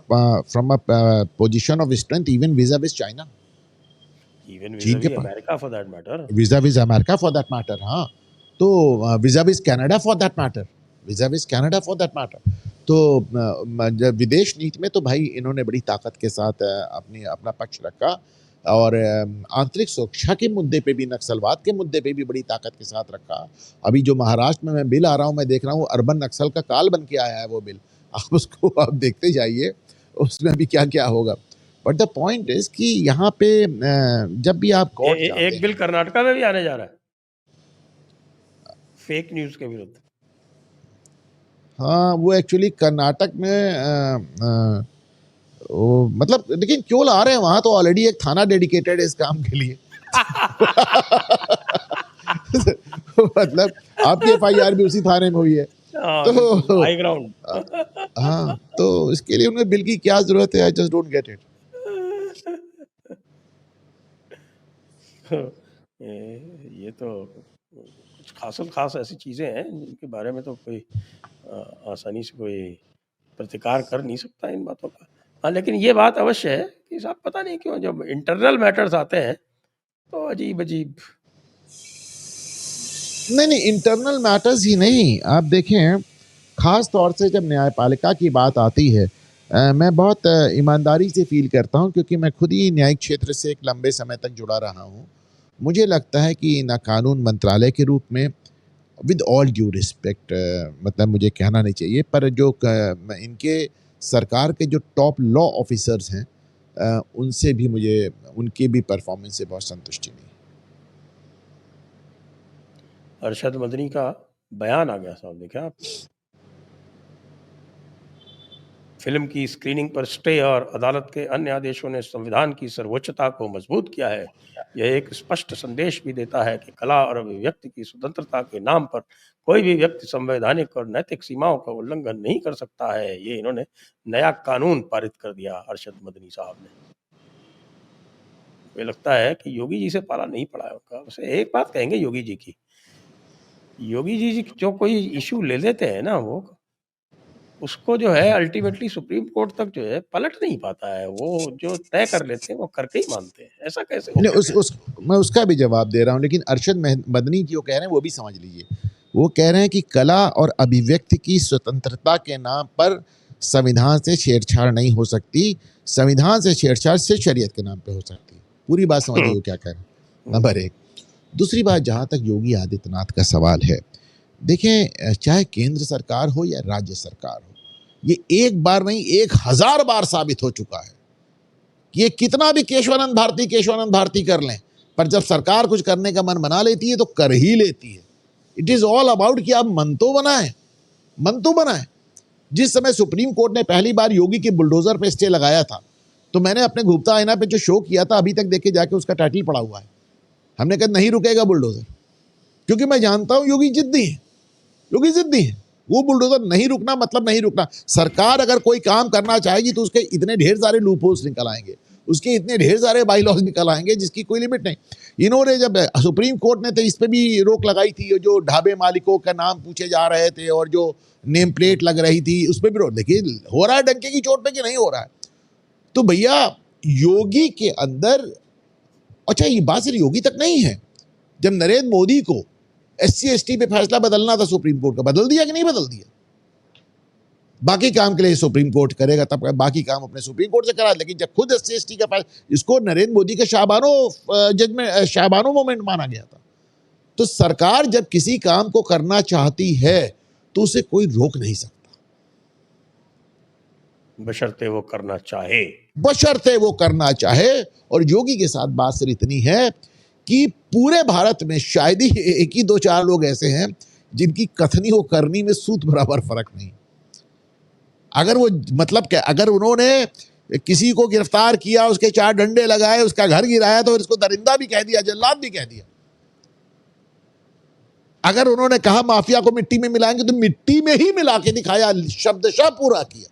position of strength even vis-a-vis China, even vis-a-vis America for that matter, vis-a-vis America for that matter, हाँ, तो vis-a-vis Canada for that matter, तो विदेश नीति में तो भाई इन्होंने बड़ी ताकत के साथ अपना पक्ष रखा, और आंतरिक सुरक्षा के मुद्दे पे भी, नक्सलवाद के मुद्दे पे भी बड़ी ताकत के साथ रखा। अभी जो महाराष्ट्र में मैं बिल आ रहा हूँ, मैं देख रहा हूँ, अर्बन नक्सल का काल बन के आया है वो बिल, आप उसको आप देखते जाइए, उसमें भी क्या क्या होगा। बट द पॉइंट इज कि यहाँ पे जब भी आप एक बिल कर्नाटका में भी आने जा रहा है फेक न्यूज के विरुद्ध। हाँ, वो एक्चुअली कर्नाटक में वो मतलब, लेकिन क्यों ला रहे हैं, वहां तो ऑलरेडी एक थाना डेडिकेटेड है इस काम के लिए। मतलब आपकी FIR भी उसी थाने में हुई है, हाँ, बिल्कुल तो हाई ग्राउंड। हाँ, तो इसके लिए उन्हें बिल की क्या ज़रूरत है? I just don't get it. ये तो कुछ ख़ासम ख़ास ऐसी चीज़ें हैं जिनके बारे में तो कोई आसानी से कोई प्रतिकार कर नहीं सकता इन बातों का। हाँ, लेकिन ये बात अवश्य है कि साहब पता नहीं क्यों जब इंटरनल मैटर्स आते हैं, तो अजीब-अजीब। नहीं, नहीं, इंटरनल मैटर्स ही नहीं, आप देखें, ख़ास तौर से जब न्यायपालिका की बात आती है, मैं बहुत ईमानदारी से फ़ील करता हूँ क्योंकि मैं खुद ही न्यायिक क्षेत्र से एक लंबे समय तक जुड़ा रहा हूँ। मुझे लगता है कि ना कानून मंत्रालय के रूप में, विद ऑल ड्यू रिस्पेक्ट, मतलब मुझे कहना नहीं चाहिए, पर जो इनके सरकार के जो टॉप लॉ ऑफिसर्स हैं, उनसे भी मुझे उनकी भी परफॉर्मेंस से बहुत संतुष्टि नहीं। अरशद मदनी का बयान आ गया साहब, देखा आपने? फिल्म की स्क्रीनिंग पर स्टे और अदालत के अन्य आदेशों ने संविधान की सर्वोच्चता को मजबूत किया है। यह एक स्पष्ट संदेश भी देता है कि कला और अभिव्यक्ति की स्वतंत्रता के नाम पर कोई भी व्यक्ति संवैधानिक और नैतिक सीमाओं का उल्लंघन नहीं कर सकता है। ये इन्होंने नया कानून पारित कर दिया अरशद मदनी साहब ने। मुझे लगता है कि योगी जी से पाला नहीं पड़ा है उनका। वैसे एक बात कहेंगे योगी जी की, योगी जी जो कोई इशू ले लेते हैं ना, वो उसको जो है अल्टीमेटली सुप्रीम कोर्ट तक जो है पलट नहीं पाता है। वो जो तय कर लेते हैं वो करके ही मानते हैं। ऐसा कैसे हो नहीं, गया? उस मैं उसका भी जवाब दे रहा हूँ, लेकिन अरशद मदनी जो कह रहे हैं वो भी समझ लीजिए। वो कह रहे हैं कि कला और अभिव्यक्ति की स्वतंत्रता के नाम पर संविधान से छेड़छाड़ नहीं हो सकती। संविधान से छेड़छाड़ सिर्फ शरीयत के नाम पे हो सकती है। पूरी बात समझिए वो क्या कह रहे हैं। नंबर एक। दूसरी बात, जहाँ तक योगी आदित्यनाथ का सवाल है, देखें, चाहे केंद्र सरकार हो या राज्य सरकार हो, ये एक बार नहीं 1000 बार साबित हो चुका है कि ये कितना भी केशवानंद भारती कर लें, पर जब सरकार कुछ करने का मन बना लेती है तो कर ही लेती है। इट इज ऑल अबाउट कि आप मन तो बनाए। जिस समय सुप्रीम कोर्ट ने पहली बार योगी के बुलडोजर पे स्टे लगाया था, तो मैंने अपने गुप्ता आईना पे जो शो किया था, अभी तक देखे जाके उसका टाइटल पड़ा हुआ है। हमने कहा नहीं रुकेगा बुलडोजर, क्योंकि मैं जानता हूं योगी जिद्दी है। वो बुलडोजर नहीं रुकना मतलब नहीं रुकना। सरकार अगर कोई काम करना चाहेगी तो उसके इतने ढेर सारे लूपहोल्स निकल आएंगे, उसके इतने ढेर सारे बाईलॉज निकल आएंगे जिसकी कोई लिमिट नहीं। इन्होंने जब सुप्रीम कोर्ट ने तो इस पे भी रोक लगाई थी, जो ढाबे मालिकों का नाम पूछे जा रहे थे और जो नेम प्लेट लग रही थी, उस पर भी रोक। देखिए, हो रहा है डंके की चोट पे कि नहीं हो रहा है। तो भैया, योगी के अंदर, अच्छा ये बात सिर्फ योगी तक नहीं है। जब नरेंद्र मोदी को SC ST पे फैसला बदलना था सुप्रीम कोर्ट का, बदल दिया कि नहीं बदल दिया? बाकी काम के लिए सुप्रीम कोर्ट करेगा, तब बाकी काम अपने सुप्रीम कोर्ट से करा। लेकिन जब खुद SC ST का फैसला, इसको नरेंद्र मोदी का शाबानो मोमेंट माना गया था। तो सरकार जब किसी काम को करना चाहती है तो उसे कोई रोक नहीं सकता, बशर्ते वो करना चाहे। बशर्ते वो करना चाहे। और योगी के साथ बात सिर्फ इतनी है कि पूरे भारत में शायद ही एक ही 2-4 लोग ऐसे हैं जिनकी कथनी और करनी में सूत बराबर फर्क नहीं। अगर वो, मतलब क्या, अगर उन्होंने किसी को गिरफ्तार किया, उसके 4 डंडे लगाए, उसका घर गिराया, तो इसको दरिंदा भी कह दिया, जल्लाद भी कह दिया। अगर उन्होंने कहा माफिया को मिट्टी में मिलाएंगे, तो मिट्टी में ही मिला के दिखाया, शब्दशः पूरा किया।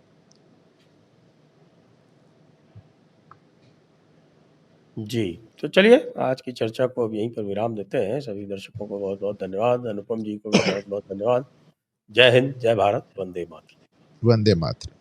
जी, तो चलिए आज की चर्चा को अब यहीं पर विराम देते हैं। सभी दर्शकों को बहुत-बहुत धन्यवाद। अनुपम जी को भी बहुत-बहुत धन्यवाद। जय हिंद, जय भारत, वंदे मातरम। वंदे मातरम।